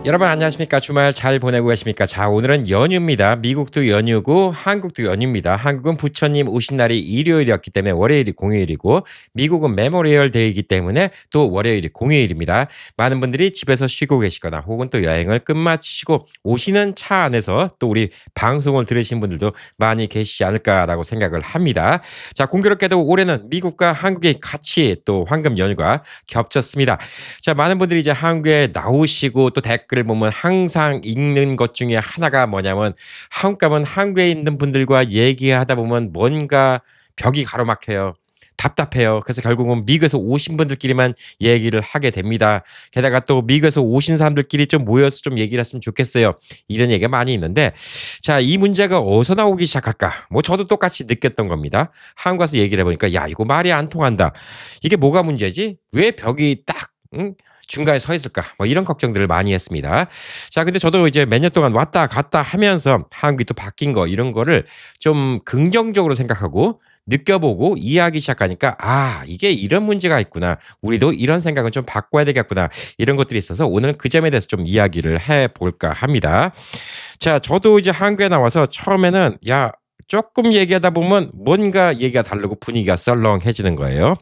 여러분 안녕하십니까? 주말 잘 보내고 계십니까? 자, 오늘은 연휴입니다. 미국도 연휴고 한국도 연휴입니다. 한국은 부처님 오신 날이 일요일이었기 때문에 월요일이 공휴일이고 미국은 메모리얼 데이이기 때문에 또 월요일이 공휴일입니다. 많은 분들이 집에서 쉬고 계시거나 혹은 또 여행을 끝마치시고 오시는 차 안에서 또 우리 방송을 들으신 분들도 많이 계시지 않을까라고 생각을 합니다. 자, 공교롭게도 올해는 미국과 한국이 같이 또 황금 연휴가 겹쳤습니다. 자, 많은 분들이 이제 한국에 나오시고 또 댓글을 보면 항상 읽는 것 중에 하나가 뭐냐면 한국 가면 한국에 있는 분들과 얘기하다 보면 뭔가 벽이 가로막혀요. 답답해요. 그래서 결국은 미국에서 오신 분들끼리만 얘기를 하게 됩니다. 게다가 또 미국에서 오신 사람들끼리 좀 모여서 좀 얘기를 했으면 좋겠어요. 이런 얘기가 많이 있는데 자, 이 문제가 어디서 나오기 시작할까? 뭐 저도 똑같이 느꼈던 겁니다. 한국 가서 얘기를 해보니까 야, 이거 말이 안 통한다. 이게 뭐가 문제지? 왜 벽이 딱 중간에 서 있을까? 뭐 이런 걱정들을 많이 했습니다. 자, 근데 저도 이제 몇 년 동안 왔다 갔다 하면서 한국이 또 바뀐 거 이런 거를 좀 긍정적으로 생각하고 느껴보고 이해하기 시작하니까 아, 이게 이런 문제가 있구나. 우리도 이런 생각은 좀 바꿔야 되겠구나. 이런 것들이 있어서 오늘은 그 점에 대해서 좀 이야기를 해볼까 합니다. 자, 저도 이제 한국에 나와서 처음에는 야, 조금 얘기하다 보면 뭔가 얘기가 다르고 분위기가 썰렁해지는 거예요.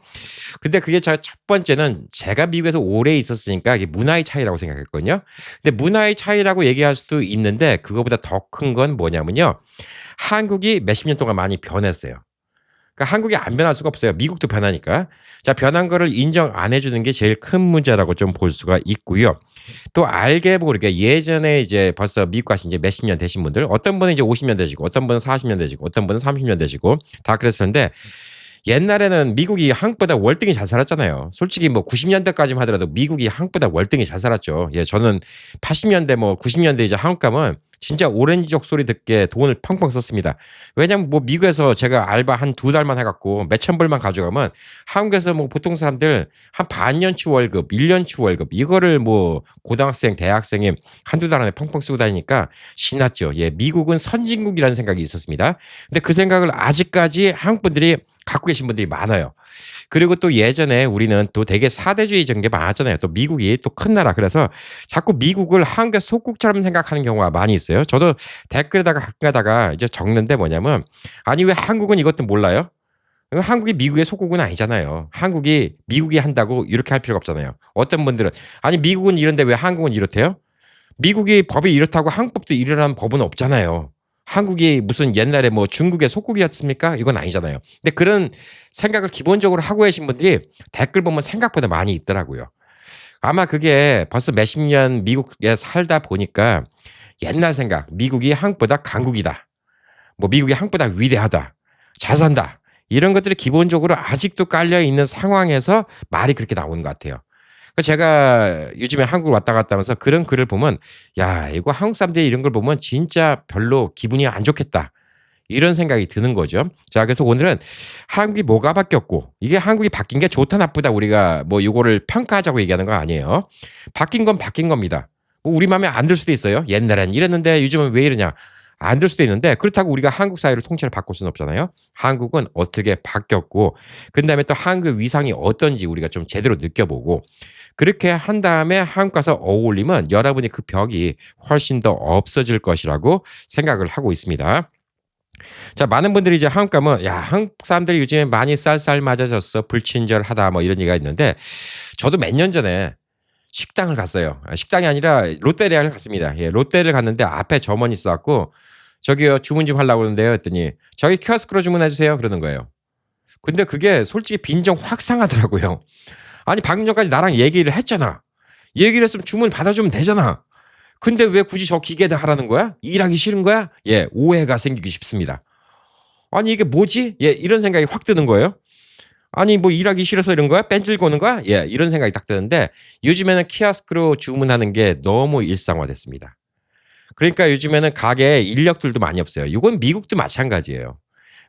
근데 그게 첫 번째는 제가 미국에서 오래 있었으니까 이게 문화의 차이라고 생각했거든요. 근데 문화의 차이라고 얘기할 수도 있는데 그거보다 더 큰 건 뭐냐면요. 한국이 몇십 년 동안 많이 변했어요. 그러니까 한국이 안 변할 수가 없어요. 미국도 변하니까. 자, 변한 거를 인정 안 해주는 게 제일 큰 문제라고 좀 볼 수가 있고요. 또 알게 모르게 예전에 이제 벌써 미국 가신 지 몇십 년 되신 분들, 어떤 분은 이제 50년 되시고, 어떤 분은 40년 되시고, 어떤 분은 30년 되시고, 다 그랬었는데, 옛날에는 미국이 한국보다 월등히 잘 살았잖아요. 솔직히 뭐 90년대까지만 하더라도 미국이 한국보다 월등히 잘 살았죠. 예, 저는 80년대 뭐 90년대 이제 한국 가면 진짜 오렌지족 소리 듣게 돈을 펑펑 썼습니다. 왜냐면 뭐 미국에서 제가 알바 한 두 달만 해갖고 몇천 불만 가져가면 한국에서 뭐 보통 사람들 한 반년치 월급, 1년치 월급 이거를 뭐 고등학생, 대학생이 한두 달 안에 펑펑 쓰고 다니니까 신났죠. 예, 미국은 선진국이라는 생각이 있었습니다. 근데 그 생각을 아직까지 한국 분들이 갖고 계신 분들이 많아요. 그리고 또 예전에 우리는 또 되게 사대주의 이런 게 많았잖아요. 또 미국이 또 큰 나라. 그래서 자꾸 미국을 한국의 속국처럼 생각하는 경우가 많이 있어요. 저도 댓글에다가 가끔 가다가 이제 적는데 뭐냐면 아니 왜 한국은 이것도 몰라요? 한국이 미국의 속국은 아니잖아요. 한국이 미국이 한다고 이렇게 할 필요가 없잖아요. 어떤 분들은 아니 미국은 이런데 왜 한국은 이렇대요? 미국이 법이 이렇다고 한국법도 이러라는 법은 없잖아요. 한국이 무슨 옛날에 뭐 중국의 속국이었습니까? 이건 아니잖아요. 근데 그런 생각을 기본적으로 하고 계신 분들이 댓글 보면 생각보다 많이 있더라고요. 아마 그게 벌써 몇십 년 미국에 살다 보니까 옛날 생각, 미국이 한국보다 강국이다. 뭐 미국이 한국보다 위대하다. 잘 산다. 이런 것들이 기본적으로 아직도 깔려 있는 상황에서 말이 그렇게 나오는 것 같아요. 제가 요즘에 한국 왔다 갔다 하면서 그런 글을 보면 야, 이거 한국 사람들이 이런 걸 보면 진짜 별로 기분이 안 좋겠다. 이런 생각이 드는 거죠. 자, 그래서 오늘은 한국이 뭐가 바뀌었고 이게 한국이 바뀐 게 좋다 나쁘다 우리가 뭐 이거를 평가하자고 얘기하는 거 아니에요. 바뀐 건 바뀐 겁니다. 뭐 우리 마음에 안 들 수도 있어요. 옛날엔 이랬는데 요즘은 왜 이러냐. 안 들 수도 있는데 그렇다고 우리가 한국 사회를 통째로 바꿀 수는 없잖아요. 한국은 어떻게 바뀌었고 그다음에 또 한국 위상이 어떤지 우리가 좀 제대로 느껴보고 그렇게 한 다음에 한국 가서 어울리면 여러분이 그 벽이 훨씬 더 없어질 것이라고 생각을 하고 있습니다. 자, 많은 분들이 이제 한국 가면 야, 한국 사람들이 요즘에 많이 쌀쌀 맞아졌어. 불친절하다 뭐 이런 얘기가 있는데 저도 몇 년 전에 식당을 갔어요. 식당이 아니라 롯데리아를 갔습니다. 예, 롯데를 갔는데 앞에 점원이 있어갖고 저기요 주문 좀 하려고 그러는데요 했더니 저기 키오스크로 주문해 주세요 그러는 거예요. 근데 그게 솔직히 빈정 확 상하더라고요. 아니 방금 전까지 나랑 얘기를 했잖아. 얘기를 했으면 주문 받아주면 되잖아. 근데 왜 굳이 저 기계에다 하라는 거야? 일하기 싫은 거야? 예, 오해가 생기기 쉽습니다. 아니 이게 뭐지? 예, 이런 생각이 확 드는 거예요. 아니 뭐 일하기 싫어서 이런 거야? 뺀질 거는 거야? 예, 이런 생각이 딱 드는데 요즘에는 키오스크로 주문하는 게 너무 일상화됐습니다. 그러니까 요즘에는 가게에 인력들도 많이 없어요. 이건 미국도 마찬가지예요.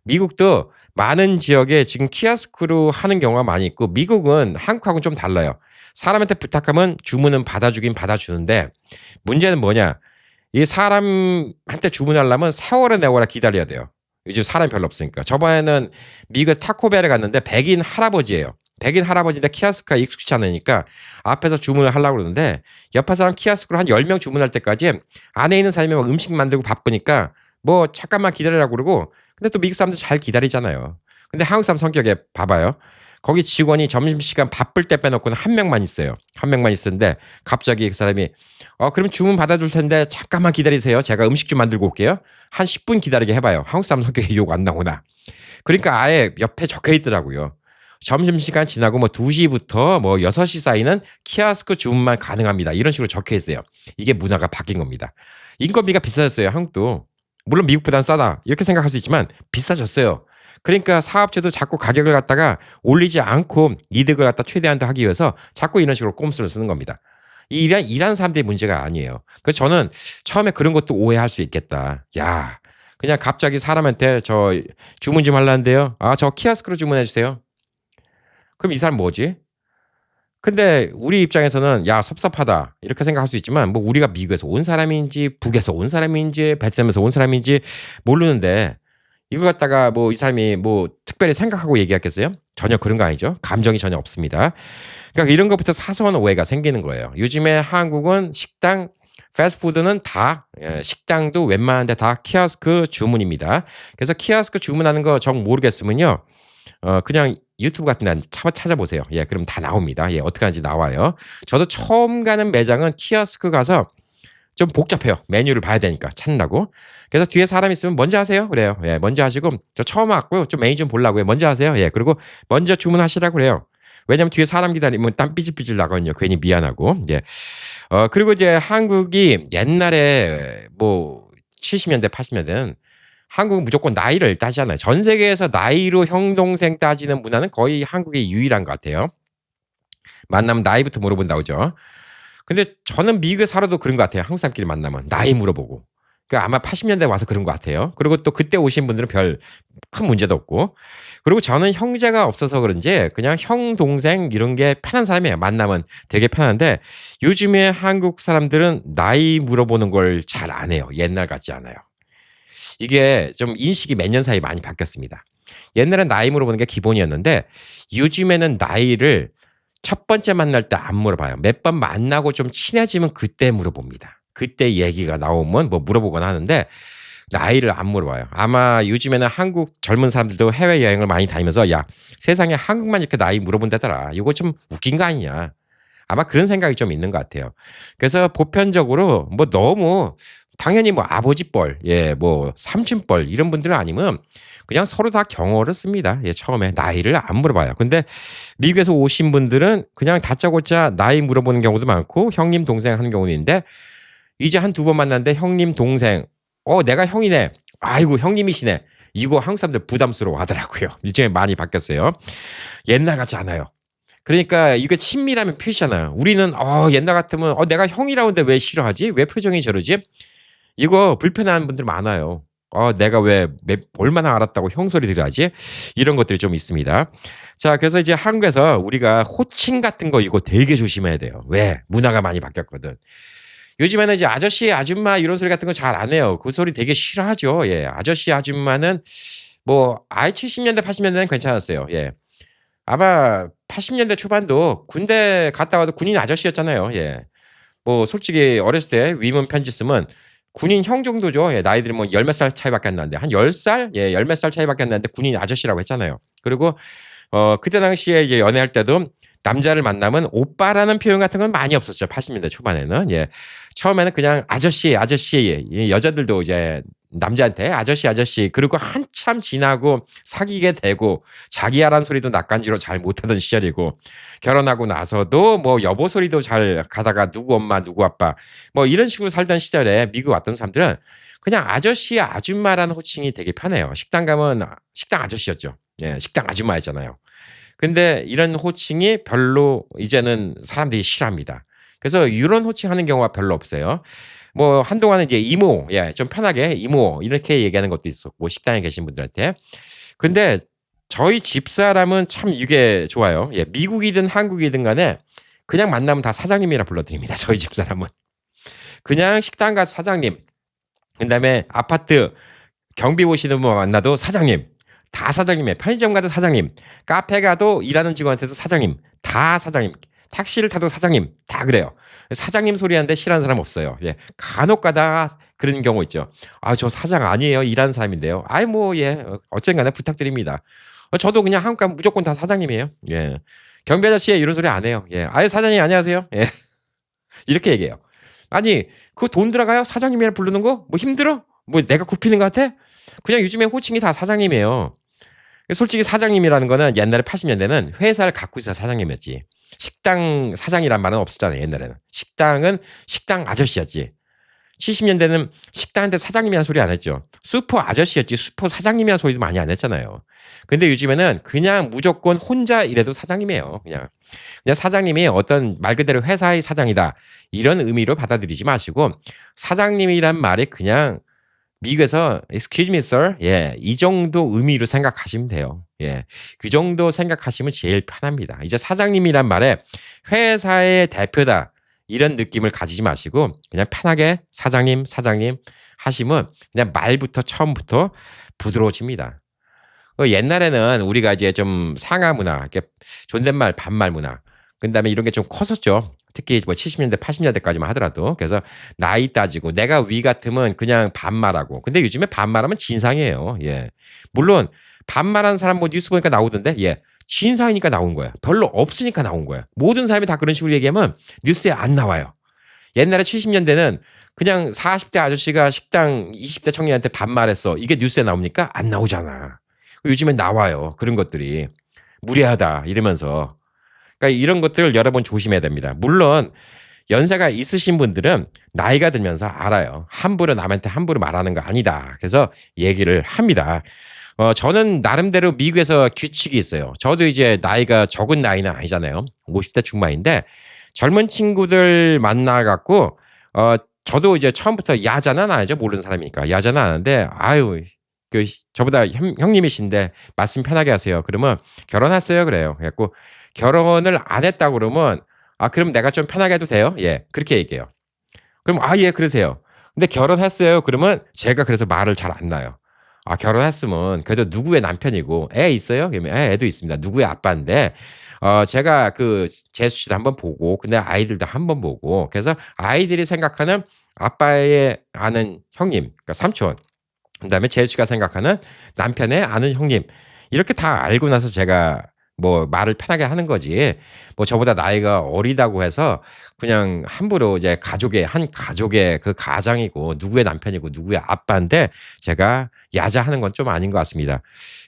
미국도 많은 지역에 지금 키오스크로 하는 경우가 많이 있고 미국은 한국하고는 좀 달라요. 사람한테 부탁하면 주문은 받아주긴 받아주는데 문제는 뭐냐? 이 사람한테 주문하려면 세월에 내월에 기다려야 돼요. 요즘 사람이 별로 없으니까. 저번에는 미국에서 타코벨에 갔는데 백인 할아버지예요. 백인 할아버지인데 키오스크가 익숙치 않으니까 앞에서 주문을 하려고 그러는데 옆에 사람 키오스크로 한 10명 주문할 때까지 안에 있는 사람이 막 음식 만들고 바쁘니까 뭐 잠깐만 기다리라고 그러고 근데 또 미국 사람들 잘 기다리잖아요. 근데 한국 사람 성격에 봐봐요. 거기 직원이 점심시간 바쁠 때 빼놓고는 한 명만 있어요. 한 명만 있었는데 갑자기 그 사람이 그럼 주문 받아줄 텐데 잠깐만 기다리세요. 제가 음식 좀 만들고 올게요. 한 10분 기다리게 해봐요. 한국 사람 성격에 욕 안 나오나. 그러니까 아예 옆에 적혀 있더라고요. 점심시간 지나고 뭐 2시부터 뭐 6시 사이는 키오스크 주문만 가능합니다. 이런 식으로 적혀 있어요. 이게 문화가 바뀐 겁니다. 인건비가 비싸졌어요. 한국도. 물론 미국보다는 싸다. 이렇게 생각할 수 있지만 비싸졌어요. 그러니까 사업체도 자꾸 가격을 갖다가 올리지 않고 이득을 갖다 최대한 하기 위해서 자꾸 이런 식으로 꼼수를 쓰는 겁니다. 일하는 사람들의 문제가 아니에요. 그래서 저는 처음에 그런 것도 오해할 수 있겠다. 야, 그냥 갑자기 사람한테 저 주문 좀 하려는데요. 저 키오스크로 주문해 주세요. 그럼 이 사람 뭐지? 근데 우리 입장에서는 야 섭섭하다 이렇게 생각할 수 있지만 뭐 우리가 미국에서 온 사람인지 북에서 온 사람인지 베트남에서 온 사람인지 모르는데 이걸 갖다가 뭐 이 사람이 뭐 특별히 생각하고 얘기했겠어요? 전혀 그런 거 아니죠. 감정이 전혀 없습니다. 그러니까 이런 것부터 사소한 오해가 생기는 거예요. 요즘에 한국은 식당 패스트푸드는 다 식당도 웬만한 데 다 키오스크 주문입니다. 그래서 키오스크 주문하는 거 정 모르겠으면요. 그냥 유튜브 같은 데 찾아보세요. 예, 그럼 다 나옵니다. 예, 어떻게 하는지 나와요. 저도 처음 가는 매장은 키오스크 가서 좀 복잡해요. 메뉴를 봐야 되니까 찾느라고. 그래서 뒤에 사람 있으면 먼저 하세요. 그래요. 예, 먼저 하시고 저 처음 왔고요. 좀 메뉴 좀 보려고요. 먼저 하세요. 예, 그리고 먼저 주문하시라고 그래요. 왜냐면 뒤에 사람 기다리면 땀 삐질삐질 나거든요. 괜히 미안하고. 예. 그리고 이제 한국이 옛날에 뭐 70년대, 80년대는 한국은 무조건 나이를 따지잖아요. 전 세계에서 나이로 형, 동생 따지는 문화는 거의 한국이 유일한 것 같아요. 만나면 나이부터 물어본다고 그러죠. 근데 저는 미국에 살아도 그런 것 같아요. 한국 사람끼리 만나면 나이 물어보고. 그러니까 아마 80년대 와서 그런 것 같아요. 그리고 또 그때 오신 분들은 별 큰 문제도 없고. 그리고 저는 형제가 없어서 그런지 그냥 형, 동생 이런 게 편한 사람이에요. 만나면 되게 편한데 요즘에 한국 사람들은 나이 물어보는 걸 잘 안 해요. 옛날 같지 않아요. 이게 좀 인식이 몇 년 사이 많이 바뀌었습니다. 옛날엔 나이 물어보는 게 기본이었는데 요즘에는 나이를 첫 번째 만날 때 안 물어봐요. 몇 번 만나고 좀 친해지면 그때 물어봅니다. 그때 얘기가 나오면 뭐 물어보곤 하는데 나이를 안 물어봐요. 아마 요즘에는 한국 젊은 사람들도 해외여행을 많이 다니면서 야 세상에 한국만 이렇게 나이 물어본다더라. 이거 좀 웃긴 거 아니냐. 아마 그런 생각이 좀 있는 것 같아요. 그래서 보편적으로 뭐 너무 당연히 뭐 아버지 뻘, 예, 뭐 삼촌 뻘 이런 분들은 아니면 그냥 서로 다 경어를 씁니다. 예, 처음에 나이를 안 물어봐요. 근데 미국에서 오신 분들은 그냥 다짜고짜 나이 물어보는 경우도 많고 형님 동생 하는 경우도 있는데 이제 한 두 번 만났는데 형님 동생, 내가 형이네. 아이고 형님이시네. 이거 한국 사람들 부담스러워 하더라고요. 요즘에 많이 바뀌었어요. 옛날 같지 않아요. 그러니까 이게 친밀하면 표시잖아요. 우리는 옛날 같으면 내가 형이라는데 왜 싫어하지? 왜 표정이 저러지? 이거 불편한 분들 많아요. 내가 왜 얼마나 알았다고 형 소리 들어야지? 이런 것들이 좀 있습니다. 자, 그래서 이제 한국에서 우리가 호칭 같은 거 이거 되게 조심해야 돼요. 왜? 문화가 많이 바뀌었거든. 요즘에는 이제 아저씨, 아줌마 이런 소리 같은 거 잘 안 해요. 그 소리 되게 싫어하죠. 예. 아저씨, 아줌마는 뭐 70년대, 80년대는 괜찮았어요. 예. 아마 80년대 초반도 군대 갔다 와도 군인 아저씨였잖아요. 예. 뭐 솔직히 어렸을 때 위문 편지 쓰면 군인 형 정도죠. 예, 나이들이 뭐 열 몇 살 차이밖에 안 나는데 한 10살? 예, 열 몇 살 차이밖에 안 나는데 군인 아저씨라고 했잖아요. 그리고 그때 당시에 이제 연애할 때도 남자를 만나면 오빠라는 표현 같은 건 많이 없었죠. 80년대 초반에는. 예. 처음에는 그냥 아저씨, 아저씨. 여자들도 이제 남자한테 아저씨, 아저씨. 그리고 한참 지나고 사귀게 되고 자기야란 소리도 낯간지로 잘 못하던 시절이고 결혼하고 나서도 뭐 여보 소리도 잘 가다가 누구 엄마, 누구 아빠 뭐 이런 식으로 살던 시절에 미국 왔던 사람들은 그냥 아저씨, 아줌마라는 호칭이 되게 편해요. 식당 가면 식당 아저씨였죠. 예, 식당 아줌마였잖아요. 근데 이런 호칭이 별로 이제는 사람들이 싫어합니다. 그래서 이런 호칭하는 경우가 별로 없어요. 뭐 한동안은 이제 이모, 예, 좀 편하게 이모 이렇게 얘기하는 것도 있었고 식당에 계신 분들한테. 근데 저희 집사람은 참 이게 좋아요. 예, 미국이든 한국이든 간에 그냥 만나면 다 사장님이라 불러드립니다. 저희 집사람은. 그냥 식당 가서 사장님, 그다음에 아파트 경비 오시는 분 만나도 사장님. 다 사장님이에요. 편의점 가도 사장님, 카페 가도 일하는 직원한테도 사장님, 다 사장님, 택시를 타도 사장님, 다 그래요. 사장님 소리 하는데 싫어하는 사람 없어요. 예. 간혹 가다가 그런 경우 있죠. 아, 저 사장 아니에요. 일하는 사람인데요. 아이, 뭐, 예. 어쨌든 부탁드립니다. 저도 그냥 한국 가면 무조건 다 사장님이에요. 예. 경비 아저씨 이런 소리 안 해요. 예. 아유, 사장님 안녕하세요. 예. 이렇게 얘기해요. 아니, 그거 돈 들어가요? 사장님이라 부르는 거? 뭐 힘들어? 뭐 내가 굽히는 것 같아? 그냥 요즘에 호칭이 다 사장님이에요. 솔직히 사장님이라는 거는 옛날에 80년대는 회사를 갖고 있어야 사장님이었지. 식당 사장이란 말은 없었잖아요, 옛날에는. 식당은 식당 아저씨였지. 70년대는 식당한테 사장님이라는 소리 안 했죠. 슈퍼 아저씨였지 슈퍼 사장님이라는 소리도 많이 안 했잖아요. 근데 요즘에는 그냥 무조건 혼자 일해도 사장님이에요. 그냥 사장님이 어떤 말 그대로 회사의 사장이다. 이런 의미로 받아들이지 마시고 사장님이란 말이 그냥 미국에서 excuse me sir 예, 이 정도 의미로 생각하시면 돼요. 예. 그 정도 생각하시면 제일 편합니다. 이제 사장님이란 말에 회사의 대표다. 이런 느낌을 가지지 마시고 그냥 편하게 사장님 하시면 그냥 말부터 처음부터 부드러워집니다. 옛날에는 우리가 이제 좀 상하 문화, 이렇게 존댓말, 반말 문화, 그다음에 이런 게 좀 컸었죠. 특히 뭐 70년대, 80년대까지만 하더라도. 그래서 나이 따지고 내가 위 같으면 그냥 반말하고. 근데 요즘에 반말하면 진상이에요. 예. 물론 반말하는 사람 뭐 뉴스 보니까 나오던데, 예. 진상이니까 나온 거야. 별로 없으니까 나온 거야. 모든 사람이 다 그런 식으로 얘기하면 뉴스에 안 나와요. 옛날에 70년대는 그냥 40대 아저씨가 식당 20대 청년한테 반말했어. 이게 뉴스에 나옵니까? 안 나오잖아. 요즘엔 나와요. 그런 것들이. 무례하다 이러면서. 그러니까 이런 것들을 여러분 조심해야 됩니다. 물론 연세가 있으신 분들은 나이가 들면서 알아요. 함부로 남한테 함부로 말하는 거 아니다. 그래서 얘기를 합니다. 저는 나름대로 미국에서 규칙이 있어요. 저도 이제 나이가 적은 나이는 아니잖아요. 50대 중반인데 젊은 친구들 만나갖고 저도 이제 처음부터 야자는 안 하죠. 모르는 사람이니까. 야자는 안 하는데 아유 저보다 형님이신데 말씀 편하게 하세요. 그러면 결혼했어요. 그래요. 그래갖고 결혼을 안 했다고 그러면 그럼 내가 좀 편하게 해도 돼요? 예. 그렇게 얘기해요. 그럼 예, 그러세요. 근데 결혼했어요. 그러면 제가 그래서 말을 잘 안 놔요. 결혼했으면 그래도 누구의 남편이고 애 있어요? 그러면 애도 있습니다. 누구의 아빠인데 제가 그 재수 씨도 한번 보고 근데 아이들도 한번 보고 그래서 아이들이 생각하는 아빠의 아는 형님, 그러니까 삼촌 그다음에 재수 씨가 생각하는 남편의 아는 형님 이렇게 다 알고 나서 제가 뭐 말을 편하게 하는 거지. 뭐 저보다 나이가 어리다고 해서 그냥 함부로 이제 한 가족의 그 가장이고 누구의 남편이고 누구의 아빠인데 제가 야자하는 건 좀 아닌 것 같습니다.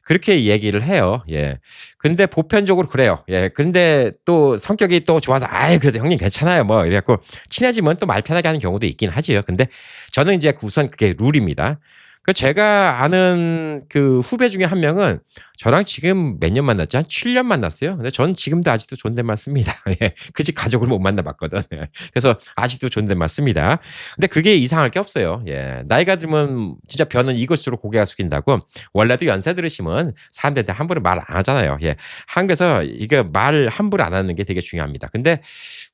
그렇게 얘기를 해요. 예. 근데 보편적으로 그래요. 예. 근데 또 성격이 또 좋아서 그래도 형님 괜찮아요. 뭐 이래갖고 친해지면 또 말 편하게 하는 경우도 있긴 하지요. 근데 저는 이제 우선 그게 룰입니다. 제가 아는 그 후배 중에 한 명은 저랑 지금 몇 년 만났지? 한 7년 만났어요. 근데 저는 지금도 아직도 존댓말 씁니다. 예. 그 집 가족을 못 만나봤거든. 예. 그래서 아직도 존댓말 씁니다. 근데 그게 이상할 게 없어요. 예. 나이가 들면 진짜 변은 이것으로 고개가 숙인다고. 원래도 연세 들으시면 사람들한테 함부로 말 안 하잖아요. 예. 한국에서 이게 말 함부로 안 하는 게 되게 중요합니다. 근데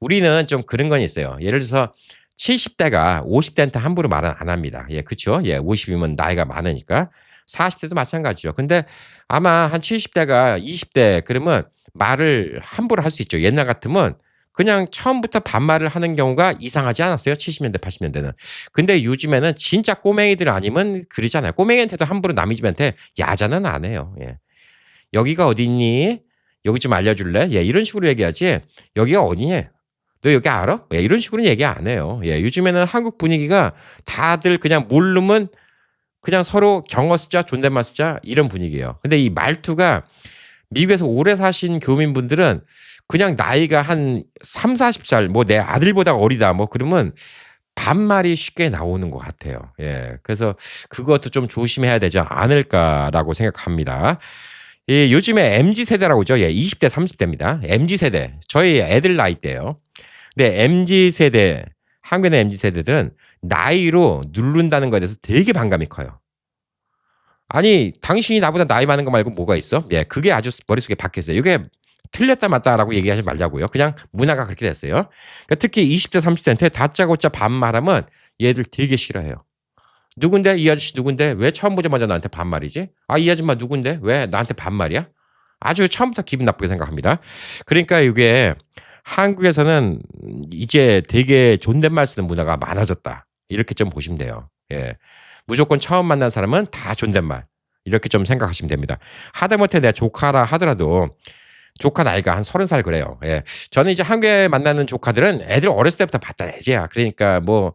우리는 좀 그런 건 있어요. 예를 들어서 70대가 50대한테 함부로 말은 안 합니다. 예, 그쵸? 예, 50이면 나이가 많으니까. 40대도 마찬가지죠. 근데 아마 한 70대가 20대 그러면 말을 함부로 할 수 있죠. 옛날 같으면 그냥 처음부터 반말을 하는 경우가 이상하지 않았어요? 70년대, 80년대는. 근데 요즘에는 진짜 꼬맹이들 아니면 그러잖아요. 꼬맹이한테도 함부로 남의 집한테 야자는 안 해요. 예. 여기가 어디 있니? 여기 좀 알려줄래? 예, 이런 식으로 얘기하지. 여기가 어디니? 너 여기 알아? 예, 이런 식으로는 얘기 안 해요. 예, 요즘에는 한국 분위기가 다들 그냥 모르면 그냥 서로 경어 쓰자, 존댓말 쓰자 이런 분위기예요. 근데 이 말투가 미국에서 오래 사신 교민분들은 그냥 나이가 한 3, 40살 뭐 내 아들보다 어리다 뭐 그러면 반말이 쉽게 나오는 것 같아요. 예, 그래서 그것도 좀 조심해야 되지 않을까라고 생각합니다. 요즘에 MZ세대라고 하죠. 예, 20대, 30대입니다. MZ세대. 저희 애들 나이대예요. 근데 MZ세대, 한국의 MZ세대들은 나이로 누른다는 것에 대해서 되게 반감이 커요. 아니, 당신이 나보다 나이 많은 거 말고 뭐가 있어? 예, 그게 아주 머릿속에 박혔어요. 이게 틀렸다 맞다라고 얘기하지 말자고요. 그냥 문화가 그렇게 됐어요. 그러니까 특히 20대, 30대한테 다짜고짜 반말하면 얘들 되게 싫어해요. "누군데? 이 아저씨 누군데? 왜 처음 보자마자 나한테 반말이지? 아 이 아줌마 누군데? 왜 나한테 반말이야?" 아주 처음부터 기분 나쁘게 생각합니다. 그러니까 이게 한국에서는 이제 되게 존댓말 쓰는 문화가 많아졌다. 이렇게 좀 보시면 돼요. 예. 무조건 처음 만난 사람은 다 존댓말. 이렇게 좀 생각하시면 됩니다. 하다못해 내 조카라 하더라도 조카 나이가 한 30살 그래요. 예. 저는 이제 한국에 만나는 조카들은 애들 어렸을 때부터 봤던 애지야. 그러니까 뭐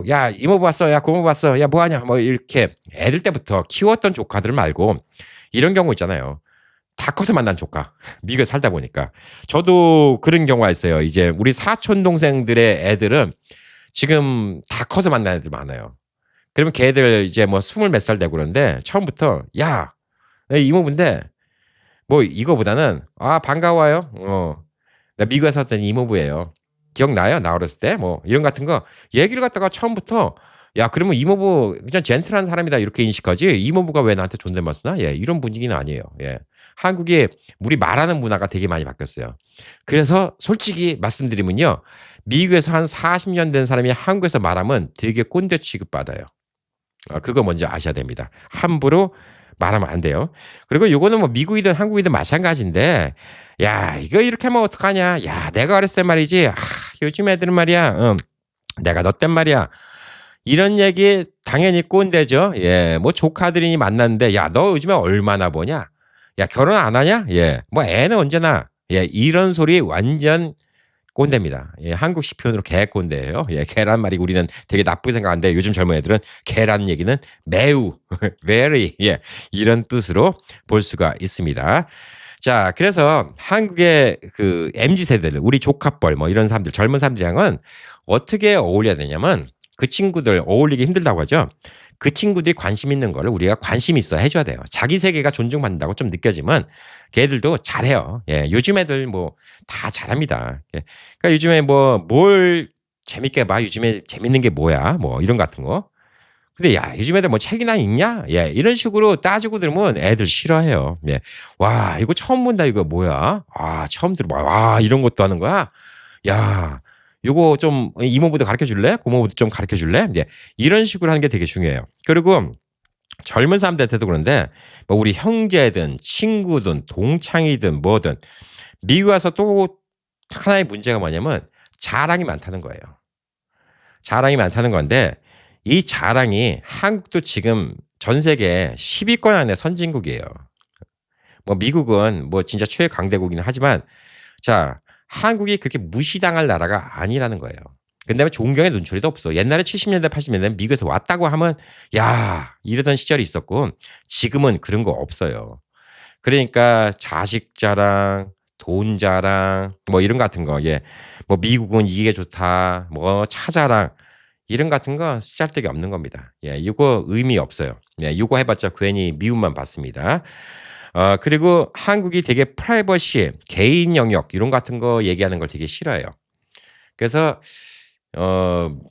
"야 이모부 왔어. 야 고모부 왔어. 야 뭐 하냐." 뭐 이렇게 애들 때부터 키웠던 조카들 말고 이런 경우 있잖아요. 다 커서 만난 조카. 미국에 살다 보니까. 저도 그런 경우가 있어요. 이제 우리 사촌 동생들의 애들은 지금 다 커서 만난 애들 많아요. 그러면 걔들 이제 뭐 스물 몇 살 되고 그러는데 처음부터 "야 이모부인데" 뭐 이거보다는 "아 반가워요. 나 미국에 살던 이모부예요. 기억나요? 나 어렸을 때?" 뭐 이런 같은 거 얘기를 갖다가 처음부터 "야 그러면 이모부 그냥 젠틀한 사람이다." 이렇게 인식하지 "이모부가 왜 나한테 존댓말 쓰나?" 예 이런 분위기는 아니에요. 예. 한국이 우리 말하는 문화가 되게 많이 바뀌었어요. 그래서 솔직히 말씀드리면요. 미국에서 한 40년 된 사람이 한국에서 말하면 되게 꼰대 취급받아요. 그거 먼저 아셔야 됩니다. 함부로 말하면 안 돼요. 그리고 요거는 뭐 미국이든 한국이든 마찬가지인데 "야 이거 이렇게 하면 어떡하냐. 야 내가 어렸을 때 말이지. 요즘 애들은 말이야. 내가 너 땐 말이야." 이런 얘기 당연히 꼰대죠. 예. 뭐 조카들이 만났는데 "야 너 요즘에 얼마나 버냐? 야 결혼 안 하냐? 예. 뭐 애는 언제 낳아?" 예. 이런 소리 완전 꼰대입니다. 예. 한국식 표현으로 개꼰대예요. 예. 계란말이 우리는 되게 나쁘게 생각하는데 요즘 젊은 애들은 계란 얘기는 매우 very 예. 이런 뜻으로 볼 수가 있습니다. 자 그래서 한국의 그 MZ 세대들 우리 조카뻘 뭐 이런 사람들 젊은 사람들이랑은 어떻게 어울려야 되냐면 그 친구들 어울리기 힘들다고 하죠. 그 친구들이 관심 있는 거를 우리가 관심 있어 해 줘야 돼요. 자기 세계가 존중받는다고 좀 느껴지면 걔들도 잘해요. 예. 요즘 애들 뭐 다 잘합니다. 예. 그러니까 요즘에 뭐 "뭘 재밌게 봐. 요즘에 재밌는 게 뭐야?" 뭐 이런 같은 거. 근데 "야 요즘 애들 뭐 책이나 읽냐?" 예. 이런 식으로 따지고 들으면 애들 싫어해요. 예. "와 이거 처음 본다. 이거 뭐야? 처음 들어봐. 와 이런 것도 하는 거야? 야 요거 좀 이모부도 가르쳐 줄래? 고모부도 좀 가르쳐 줄래?" 이제 이런 식으로 하는 게 되게 중요해요. 그리고 젊은 사람들한테도 그런데 뭐 우리 형제든 친구든 동창이든 뭐든 미국 와서 또 하나의 문제가 뭐냐면 자랑이 많다는 거예요. 자랑이 많다는 건데 이 자랑이 한국도 지금 전 세계 10위권 안에 선진국이에요. 뭐 미국은 뭐 진짜 최강대국이긴 하지만 자 한국이 그렇게 무시당할 나라가 아니라는 거예요. 그다음에 존경의 눈초리도 없어. 옛날에 70 년대 80 년대 미국에서 왔다고 하면 "야." 이러던 시절이 있었고 지금은 그런 거 없어요. 그러니까 자식 자랑, 돈 자랑 뭐 이런 같은 거 예. 뭐 "미국은 이게 좋다." 뭐 차 자랑 이런 같은 거 쓰잘데기 없는 겁니다. 예. 요거 의미 없어요. 예. 요거 해 봤자 괜히 미움만 받습니다. 그리고 한국이 되게 프라이버시, 개인 영역 이런 같은 거 얘기하는 걸 되게 싫어해요. 그래서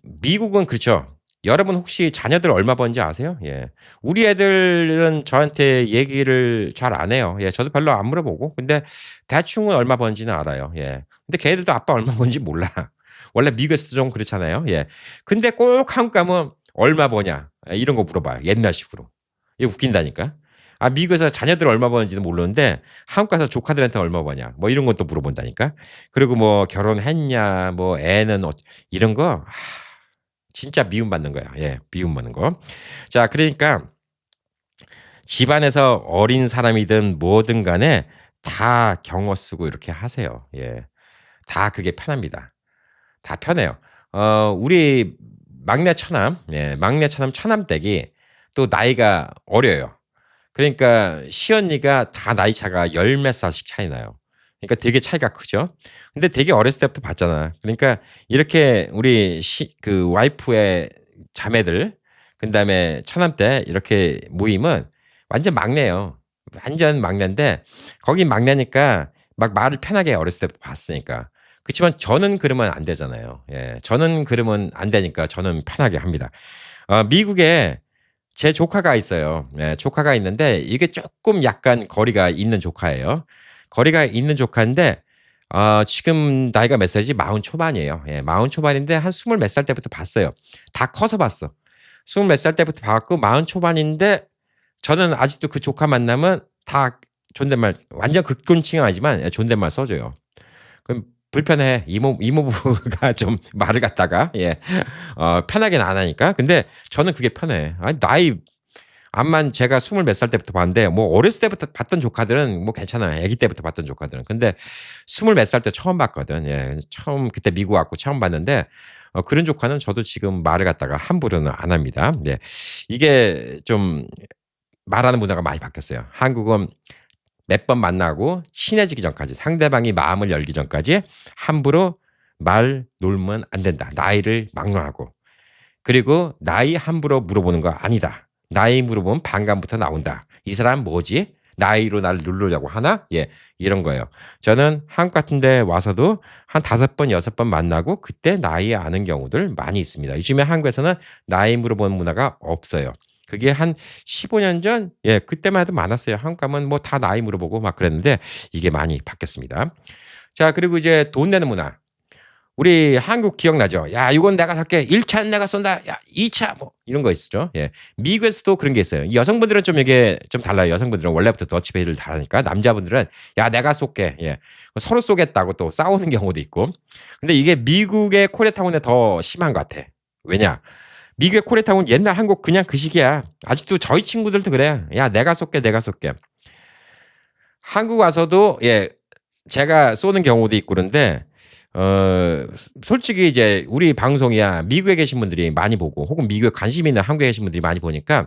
미국은 그렇죠. 여러분 혹시 자녀들 얼마 버는지 아세요? 예. 우리 애들은 저한테 얘기를 잘 안 해요. 예. 저도 별로 안 물어보고. 근데 대충은 얼마 버는지는 알아요. 예. 근데 걔들도 아빠 얼마 버는지 몰라. 원래 미국에서도 좀 그렇잖아요. 예. 근데 꼭 한국 가면 "얼마 버냐?" 이런 거 물어봐요, 옛날식으로. 이게 웃긴다니까. 미국에서 자녀들 얼마 버는지는 모르는데 한국 가서 조카들한테 얼마 버냐 뭐 이런 것도 물어본다니까. 그리고 뭐 "결혼했냐?" 뭐 "애는 이런 거 진짜 미움받는 거야. 예. 미움받는 거. 자 그러니까 집안에서 어린 사람이든 뭐든 간에 다 경어 쓰고 이렇게 하세요. 예. 다 그게 편합니다. 다 편해요. 우리 막내 처남 막내 처남 처남댁이 또 나이가 어려요. 그러니까 시언니가 다 나이 차가 열 몇 살씩 차이 나요. 그러니까 되게 차이가 크죠. 근데 되게 어렸을 때부터 봤잖아. 그러니까 이렇게 우리 그 와이프의 자매들 그다음에 처남 때 이렇게 모이면 완전 막내예요. 완전 막내인데 거긴 막내니까 막 말을 편하게 어렸을 때부터 봤으니까. 그치만 저는 그러면 안 되잖아요. 예. 저는 그러면 안 되니까 저는 편하게 합니다. 미국에 제 조카가 있어요. 예 조카가 있는데 이게 쪼끔 약간 거리가 있는 조카예요. 거리가 있는 조카인데 지금 나이가 몇 살이지? 40 초반이에요. 예 40 초반인데 한 스물 몇 살 때부터 봤어요. 다 커서 봤어. 스물 몇 살 때부터 봐 갖고 40 초반인데 저는 아직도 그 조카 만나면 다 존댓말 완전 극존칭은 아니지만 예 존댓말 써 줘요. 그럼 불편해. 이모부가 좀 말을 갖다가 편하게는 안 하니까. 근데 저는 그게 편해. 아니 나이 암만 제가 스물 몇 살 때부터 봤는데 뭐 어렸을 때부터 봤던 조카들은 뭐 괜찮아요. 아기 때부터 봤던 조카들은. 근데 스물 몇 살 때 처음 봤거든. 예. 처음 그때 미국 왔고 처음 봤는데 그런 조카는 저도 지금 말을 갖다가 함부로는 안 합니다. 네. 이게 좀 말하는 문화가 많이 바뀌었어요. 한국은 몇 번 만나고 친해지기 전까지 상대방이 마음을 열기 전까지 함부로 말 놓으면 안 된다. 나이를 막론하고. 그리고 나이 함부로 물어보는 거 아니다. 나이 물어보면 반감부터 나온다. 이 사람 뭐지? 나이로 나를 누르려고 하나? 예, 이런 거예요. 저는 한국 같은 데 와서도 한 5번, 6번 만나고 그때 나이 아는 경우들 많이 있습니다. 요즘에 한국에서는 나이 물어보는 문화가 없어요. 그게 한 15년 전, 예, 그때만 해도 많았어요. 한국 가면 뭐 다 나이 물어보고 막 그랬는데 이게 많이 바뀌었습니다. 자, 그리고 이제 돈 내는 문화. 우리 한국 기억나죠? 야, 이건 내가 살게. 1차는 내가 쏜다. 야, 2차 뭐 이런 거 있었죠. 예. 미국에서도 그런 게 있어요. 여성분들은 좀 이게 좀 달라요. 여성분들은 원래부터 더치페이를 잘하니까 남자분들은 야, 내가 쏠게. 예. 서로 쏘겠다고 또 싸우는 경우도 있고. 근데 이게 미국의 코리아타운에 더 심한 것 같아. 왜냐? 미국의 코리아타운 옛날 한국 그냥 그 시기야. 아직도 저희 친구들도 그래. 야, 내가 쏠게. 내가 쏠게. 한국 와서도 예, 제가 쏘는 경우도 있고 그런데 솔직히 이제 우리 방송이야 미국에 계신 분들이 많이 보고 혹은 미국에 관심 있는 한국에 계신 분들이 많이 보니까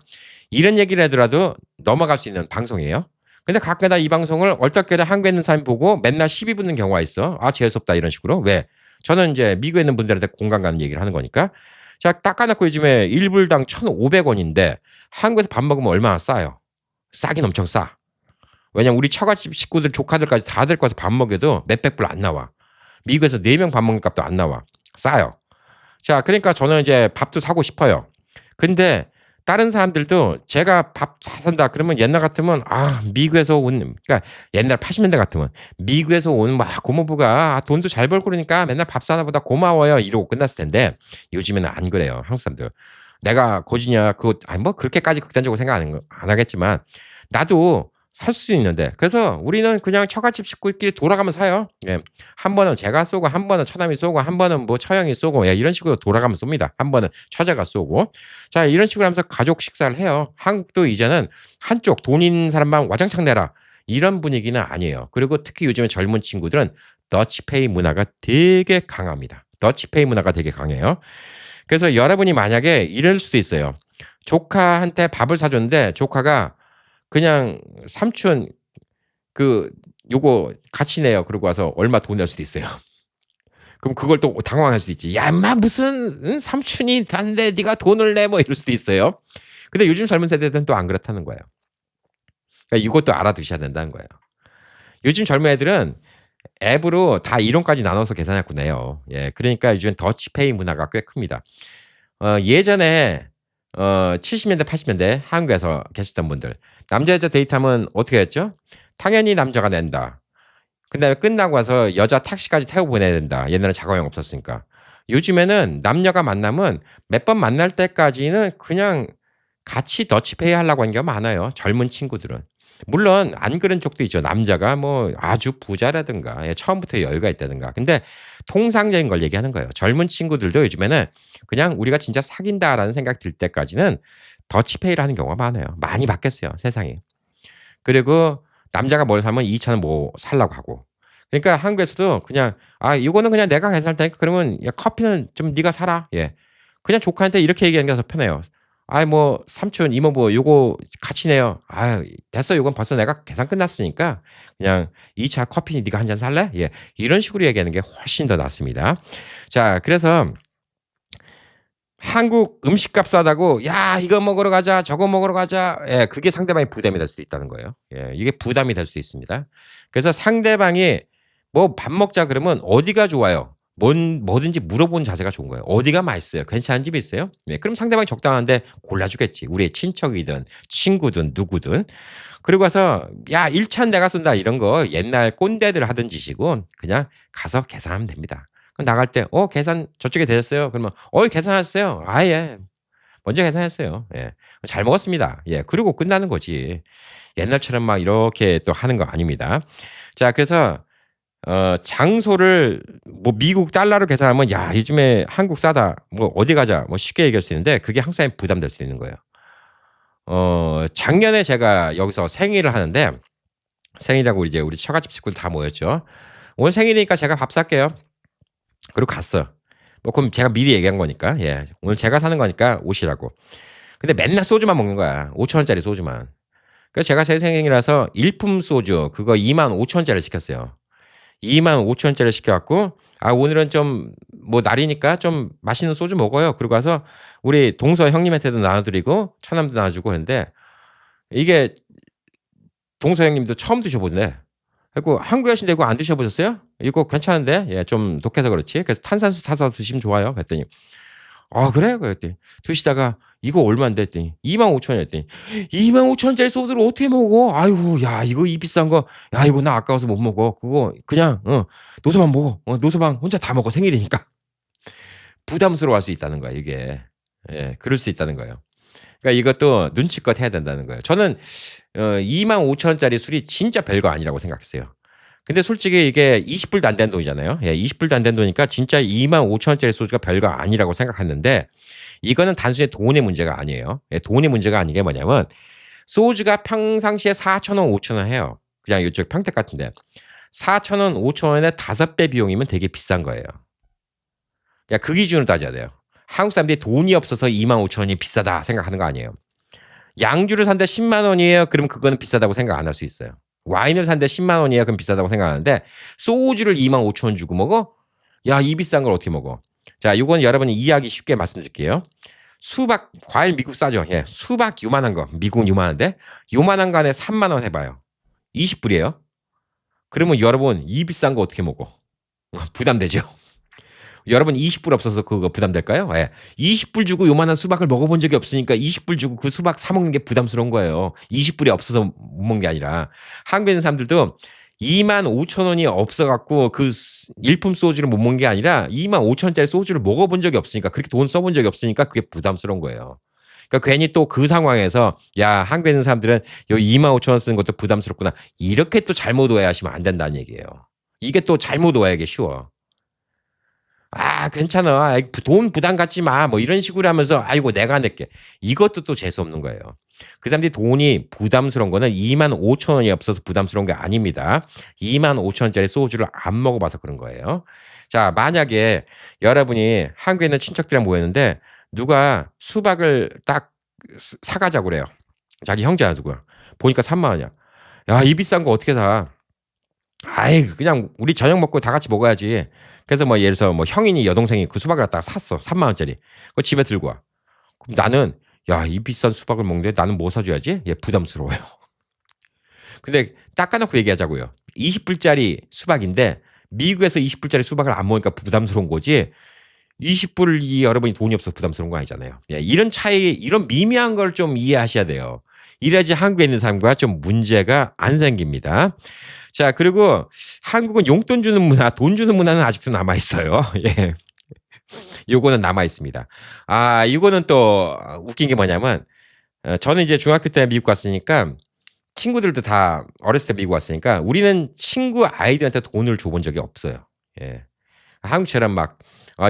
이런 얘기를 하더라도 넘어갈 수 있는 방송이에요. 근데 가끔가다 이 방송을 얼떨결에 한국에 있는 사람이 보고 맨날 시비 붙는 경우가 있어. 아, 재수없다 이런 식으로. 왜? 저는 이제 미국에 있는 분들한테 공감 가는 얘기를 하는 거니까. 자, 닦아놓고 요즘에 1불당 1,500원인데 한국에서 밥 먹으면 얼마나 싸요? 싸긴 엄청 싸. 왜냐면 우리 처갓집 식구들 조카들까지 다들 거서 밥 먹여도 몇백 불 안 나와. 미국에서 4명 밥 먹는 값도 안 나와. 싸요. 자, 그러니까 저는 이제 밥도 사고 싶어요. 근데 다른 사람들도 제가 밥 사산다 그러면 옛날 같으면 미국에서 온 그러니까 옛날 80년대 같으면 미국에서 온 막 고모부가 돈도 잘 벌고 그러니까 맨날 밥 사다 보다 고마워요 이러고 끝났을 텐데 요즘에는 안 그래요. 한국 사람들. 내가 고지냐 그거 아니 뭐 그렇게까지 극단적으로 생각 안 하겠지만 나도 살 수 있는데 그래서 우리는 그냥 처갓집 식구끼리 돌아가면 사요. 예. 한 번은 제가 쏘고 한 번은 처남이 쏘고 한 번은 뭐 처형이 쏘고 예, 이런 식으로 돌아가면 쏩니다. 한 번은 처제가 쏘고 자 이런 식으로 하면서 가족 식사를 해요. 한국도 이제는 한쪽 돈 있는 사람만 와장창 내라 이런 분위기는 아니에요. 그리고 특히 요즘에 젊은 친구들은 더치페이 문화가 되게 강합니다. 더치페이 문화가 되게 강해요. 그래서 여러분이 만약에 이럴 수도 있어요. 조카한테 밥을 사줬는데 조카가 그냥 삼촌 요거 같이 내요. 그러고 와서 얼마 돈 낼 수도 있어요. 그럼 그걸 또 당황할 수도 있지. 야, 인마 무슨 삼촌이 단데 네가 돈을 내 뭐 이럴 수도 있어요. 근데 요즘 젊은 세대들은 또 안 그렇다는 거예요. 그러니까 이것도 알아두셔야 된다는 거예요. 요즘 젊은 애들은 앱으로 다 이론까지 나눠서 계산해갖고 내요. 예, 그러니까 요즘 더치페이 문화가 꽤 큽니다. 예전에 70년대 80년대 한국에서 계셨던 분들 남자 여자 데이트하면 어떻게 했죠? 당연히 남자가 낸다. 근데 끝나고 와서 여자 택시까지 태워 보내야 된다. 옛날에 자가용 없었으니까. 요즘에는 남녀가 만나면 몇 번 만날 때까지는 그냥 같이 더치페이 하려고 하는 게 많아요. 젊은 친구들은. 물론 안 그런 쪽도 있죠. 남자가 뭐 아주 부자라든가 처음부터 여유가 있다든가. 근데 통상적인 걸 얘기하는 거예요. 젊은 친구들도 요즘에는 그냥 우리가 진짜 사귄다라는 생각 들 때까지는 더치페이를 하는 경우가 많아요. 많이 바뀌었어요. 세상이. 그리고 남자가 뭘 사면 2차는 뭐 살라고 하고. 그러니까 한국에서도 그냥 이거는 그냥 내가 계산할 테니까 그러면 야, 커피는 좀 네가 사라. 예. 그냥 조카한테 이렇게 얘기하는 게 더 편해요. 뭐 삼촌, 이모부 요거 같이 내요. 됐어. 요건 벌써 내가 계산 끝났으니까 그냥 2차 커피 네가 한 잔 살래? 예. 이런 식으로 얘기하는 게 훨씬 더 낫습니다. 자, 그래서 한국 음식값 싸다고 야 이거 먹으러 가자 저거 먹으러 가자 예 그게 상대방이 부담이 될 수도 있다는 거예요. 예 이게 부담이 될 수 있습니다. 그래서 상대방이 뭐 밥 먹자 그러면 어디가 좋아요? 뭐든지 물어보는 자세가 좋은 거예요. 어디가 맛있어요? 괜찮은 집이 있어요? 예 그럼 상대방이 적당한데 골라주겠지. 우리의 친척이든 친구든 누구든. 그리고 와서 야 1차는 내가 쏜다 이런 거 옛날 꼰대들 하던 짓이고 그냥 가서 계산하면 됩니다. 그럼 나갈 때 계산 저쪽에 되셨어요? 그러면 계산하셨어요? 예. 먼저 계산했어요. 예. 잘 먹었습니다. 예. 그러고 끝나는 거지. 옛날처럼 막 이렇게 또 하는 거 아닙니다. 자 그래서 장소를 뭐 미국 달러로 계산하면 "야 요즘에 한국 싸다. 뭐 어디 가자." 뭐 쉽게 얘기할 수 있는데 그게 한국 사람이 부담될 수 있는 거예요. 작년에 제가 여기서 생일을 하는데 생일이라고 이제 우리 처갓집 식구들 다 모였죠. "오늘 생일이니까 제가 밥 살게요." 그리고 갔어. 뭐 그럼 제가 미리 얘기한 거니까 예. 오늘 제가 사는 거니까 오시라고. 근데 맨날 소주만 먹는 거야. 5천 원짜리 소주만. 그래서 제가 제 생일이라서 일품 소주 그거 25,000 원짜리를 시켰어요. 25,000 원짜리를 시켜 갖고 "아 오늘은 좀 뭐 날이니까 좀 맛있는 소주 먹어요." 그러고 와서 우리 동서 형님한테도 나눠 드리고 처남도 나눠 주고 했는데 이게 동서 형님도 처음 드셔 보네. 그래 갖고 "한국 여신데 이거 안 드셔 보셨어요? 이거 괜찮은데?" 예 좀 독해서 그렇지. 그래서 "탄산수 타서 드시면 좋아요." 그랬더니 "아 그래?" 그랬더니 드시다가 "이거 얼만데?" 했더니 25,000 원이었더니 25,000 원짜리 소주를 어떻게 먹어? 아이고 야 이거 이 비싼 거 야 이거 나 아까워서 못 먹어. 그거 그냥 노서방 먹어. 노서방 혼자 다 먹어 생일이니까." 부담스러워할 수 있다는 거야 이게. 예 그럴 수 있다는 거예요. 그러니까 이것도 눈치껏 해야 된다는 거예요. 저는 25,000 원짜리 술이 진짜 별거 아니라고 생각했어요. 근데 솔직히 이게 20 불도 안 되는 돈이잖아요. 예 20 불도 안 되는 돈이니까 진짜 25,000 원짜리 소주가 별거 아니라고 생각했는데 이거는 단순히 돈의 문제가 아니에요. 예 돈의 문제가 아닌 게 뭐냐면 소주가 평상시에 4,000 원, 5,000 원 해요. 그냥 이쪽 평택 같은 데. 4,000 원, 5,000 원의 5배 비용이면 되게 비싼 거예요. 그러니까 그 기준으로 따져야 돼요. 한국 사람들이 돈이 없어서 25,000 원이 비싸다 생각하는 거 아니에요. 양주를 산데 10만 원이에요. 그럼 그거는 비싸다고 생각 안 할 수 있어요. 와인을 산데 10만 원이에요. 그럼 비싸다고 생각하는데 소주를 25,000원 주고 먹어? 야, 이 비싼 걸 어떻게 먹어? 자, 요건 여러분이 이해하기 쉽게 말씀드릴게요. 수박, 과일 미국 싸죠? 예. 수박 요만한 거, 미국은 요만한데 요만한 거 안에 3만 원 해봐요. 20불이에요. 그러면 여러분 이 비싼 거 어떻게 먹어? 부담되죠? 여러분 20불 없어서 그거 부담될까요? 예. 20불 주고 요만한 수박을 먹어본 적이 없으니까 20불 주고 그 수박 사 먹는 게 부담스러운 거예요. 20불이 없어서 못 먹는 게 아니라. 한국에 있는 사람들도 25,000 원이 없어 갖고 그 일품 소주를 못 먹는 게 아니라 25,000 원짜리 소주를 먹어본 적이 없으니까 그렇게 돈 써본 적이 없으니까 그게 부담스러운 거예요. 그러니까 괜히 또 그 상황에서 '야 한국에 있는 사람들은 요 25,000원 쓰는 것도 부담스럽구나.' 이렇게 또 잘못 오해하시면 안 된다는 얘기예요. 이게 또 잘못 오해하기 쉬워. "아 괜찮아. 아이 돈 부담 갖지 마." 뭐 이런 식으로 하면서 "아이고 내가 낼게." 이것도 또 재수 없는 거예요. 그 사람들이 돈이 부담스러운 거는 25,000 원이 없어서 부담스러운 게 아닙니다. 25,000 원짜리 소주를 안 먹어 봐서 그런 거예요. 자 만약에 여러분이 한국에 있는 친척들이랑 모였는데 누가 수박을 딱 사 가자고 그래요. 자기 형제야 누구야. 보니까 3만 원이야. "야 이 비싼 거 어떻게 사?" 아이 그냥 우리 저녁 먹고 다 같이 먹어야지. 그래서 뭐 예를 들어서 뭐 형이니 여동생이 그 수박을 갖다가 샀어. 3만 원짜리. 그거 집에 들고 와. 그럼 나는 '야 이 비싼 수박을 먹는데 나는 뭐 사 줘야지?' 얘 부담스러워요. 근데 닦아 놓고 얘기하자고요. 20 불짜리 수박인데 미국에서 20 불짜리 수박을 안 먹으니까 부담스러운 거지 20 불이 여러분이 돈이 없어서 부담스러운 거 아니잖아요. 예 이런 차이 이런 미미한 걸 좀 이해하셔야 돼요. 이래야지 한국에 있는 사람과 좀 문제가 안 생깁니다. 자 그리고 한국은 용돈 주는 문화, 돈 주는 문화는 아직도 남아 있어요. 예. 요거는 남아 있습니다. 아 이거는 또 웃긴 게 뭐냐면 저는 이제 중학교 때 미국 갔으니까 친구들도 다 어렸을 때 미국 왔으니까 우리는 친구 아이들한테 돈을 줘 본 적이 없어요. 예. 한국처럼 막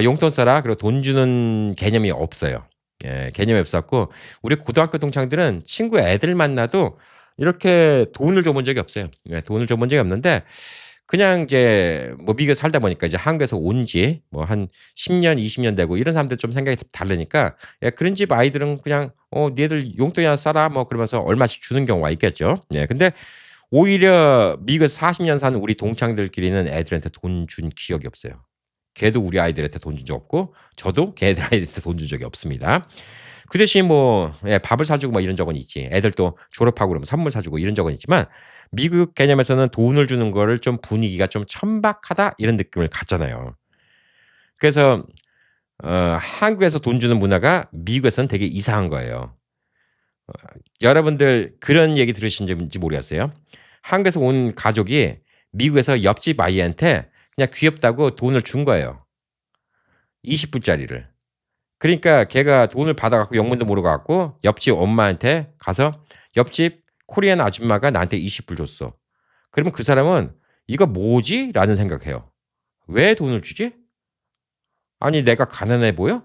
용돈 써라 그리고 돈 주는 개념이 없어요. 예. 개념이 없어 갖고 우리 고등학교 동창들은 친구 애들 만나도 이렇게 돈을 줘 본 적이 없어요. 예. 돈을 줘 본 적이 없는데 그냥 이제 뭐 미국에 살다 보니까 이제 한국에서 온 지 뭐 한 10 년, 20년 되고 이런 사람들 좀 생각이 다르니까 예 그런 집 아이들은 그냥 니들 용돈이나 써라." 뭐 그러면서 얼마씩 주는 경우가 있겠죠. 예. 근데 오히려 미국에서 40년 사는 우리 동창들끼리는 애들한테 돈 준 기억이 없어요. 걔도 우리 아이들한테 돈 준 적 없고 저도 걔네들 아이들한테 돈 준 적이 없습니다. 그 대신 뭐 예 밥을 사 주고 뭐 이런 적은 있지. 애들 또 졸업하고 그러면 선물 사 주고 이런 적은 있지만 미국 개념에서는 돈을 주는 거를 좀 분위기가 좀 천박하다 이런 느낌을 갖잖아요. 그래서 한국에서 돈 주는 문화가 미국에서는 되게 이상한 거예요. 여러분들 그런 얘기 들으신 적인지 모르겠어요. 한국에서 온 가족이 미국에서 옆집 아이한테 그냥 귀엽다고 돈을 준 거예요. 20 불짜리를. 그러니까 걔가 돈을 받아 갖고 영문도 모르고 갖고 옆집 엄마한테 가서 옆집 코리안 아줌마가 나한테 20불 줬어. 그러면 그 사람은 '이거 뭐지?'라는 생각해요. '왜 돈을 주지? 아니 내가 가난해 보여?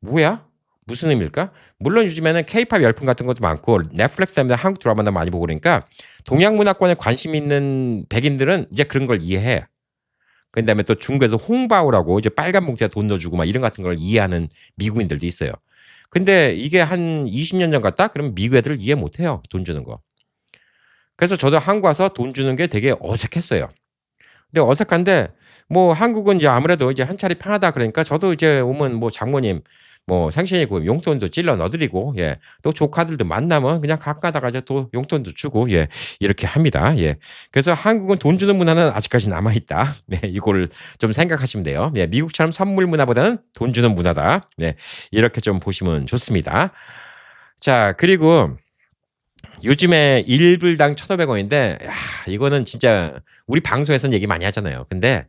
뭐야? 무슨 의미일까?' 물론 요즘에는 케이팝 열풍 같은 것도 많고 넷플릭스 때문에 한국 드라마나 많이 보고 그러니까 동양 문화권에 관심 있는 백인들은 이제 그런 걸 이해해. 그다음에 또 중국에서 홍바오라고 이제 빨간 봉투에 돈 넣어 주고 막 이런 같은 걸 이해하는 미국인들도 있어요. 근데 이게 한 20년 전 같다? 그러면 미국 애들 이해 못 해요, 돈 주는 거. 그래서 저도 한국 와서 돈 주는 게 되게 어색했어요. 근데 어색한데 뭐 한국은 이제 아무래도 이제 한 차례 편하다 그러니까 저도 이제 오면 뭐 장모님 뭐 생신이고 용돈도 찔러 넣어 드리고 예. 또 조카들도 만나면 그냥 가끔 가다가 이제 또 용돈도 주고 예. 이렇게 합니다. 예. 그래서 한국은 돈 주는 문화는 아직까지 남아 있다. 네. 이거를 좀 생각하시면 돼요. 예. 미국처럼 선물 문화보다는 돈 주는 문화다. 네. 이렇게 좀 보시면 좋습니다. 자, 그리고 요즘에 1 불당 1,500 원인데 야 이거는 진짜 우리 방송에서는 얘기 많이 하잖아요. 근데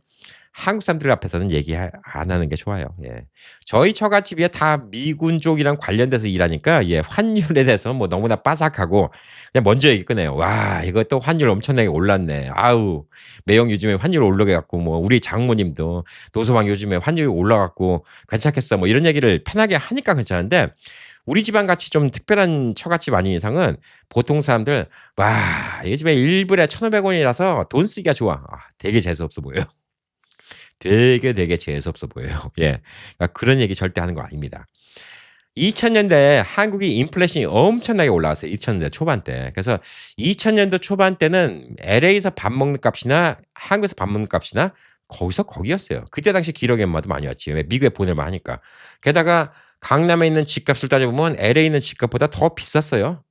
한국 사람들 앞에서는 얘기 안 하는 게 좋아요. 예. 저희 처갓집이 다 미군 쪽이랑 관련돼서 일하니까 예 환율에 대해서 뭐 너무나 빠삭하고 그냥 먼저 얘기 꺼내요. "와 이거 또 환율 엄청나게 올랐네. 아우 매형 요즘에 환율 올라가 갖고 뭐 우리 장모님도 "노소방 요즘에 환율이 올라 갖고 괜찮겠어." 뭐 이런 얘기를 편하게 하니까 괜찮은데 우리 집안 같이 좀 특별한 처갓집 아닌 이상은 보통 사람들 "와 이 집에 1 불에 1,500 원이라서 돈 쓰기가 좋아." 되게 재수 없어 보여요. 되게 재수 없어 보여요. 예. 그러니까 그런 얘기 절대 하는 거 아닙니다. 2000 년대에 한국이 인플레이션이 엄청나게 올라왔어요. 2000 년대 초반 때. 그래서 2000 년도 초반 때는 LA에서 밥 먹는 값이나 한국에서 밥 먹는 값이나 거기서 거기였어요. 그때 당시 기록에 엄마도 많이 왔지. 왜 미국에 보낼만 하니까. 게다가 강남에 있는 집값을 따져보면 LA에 있는 집값보다 더 비쌌어요.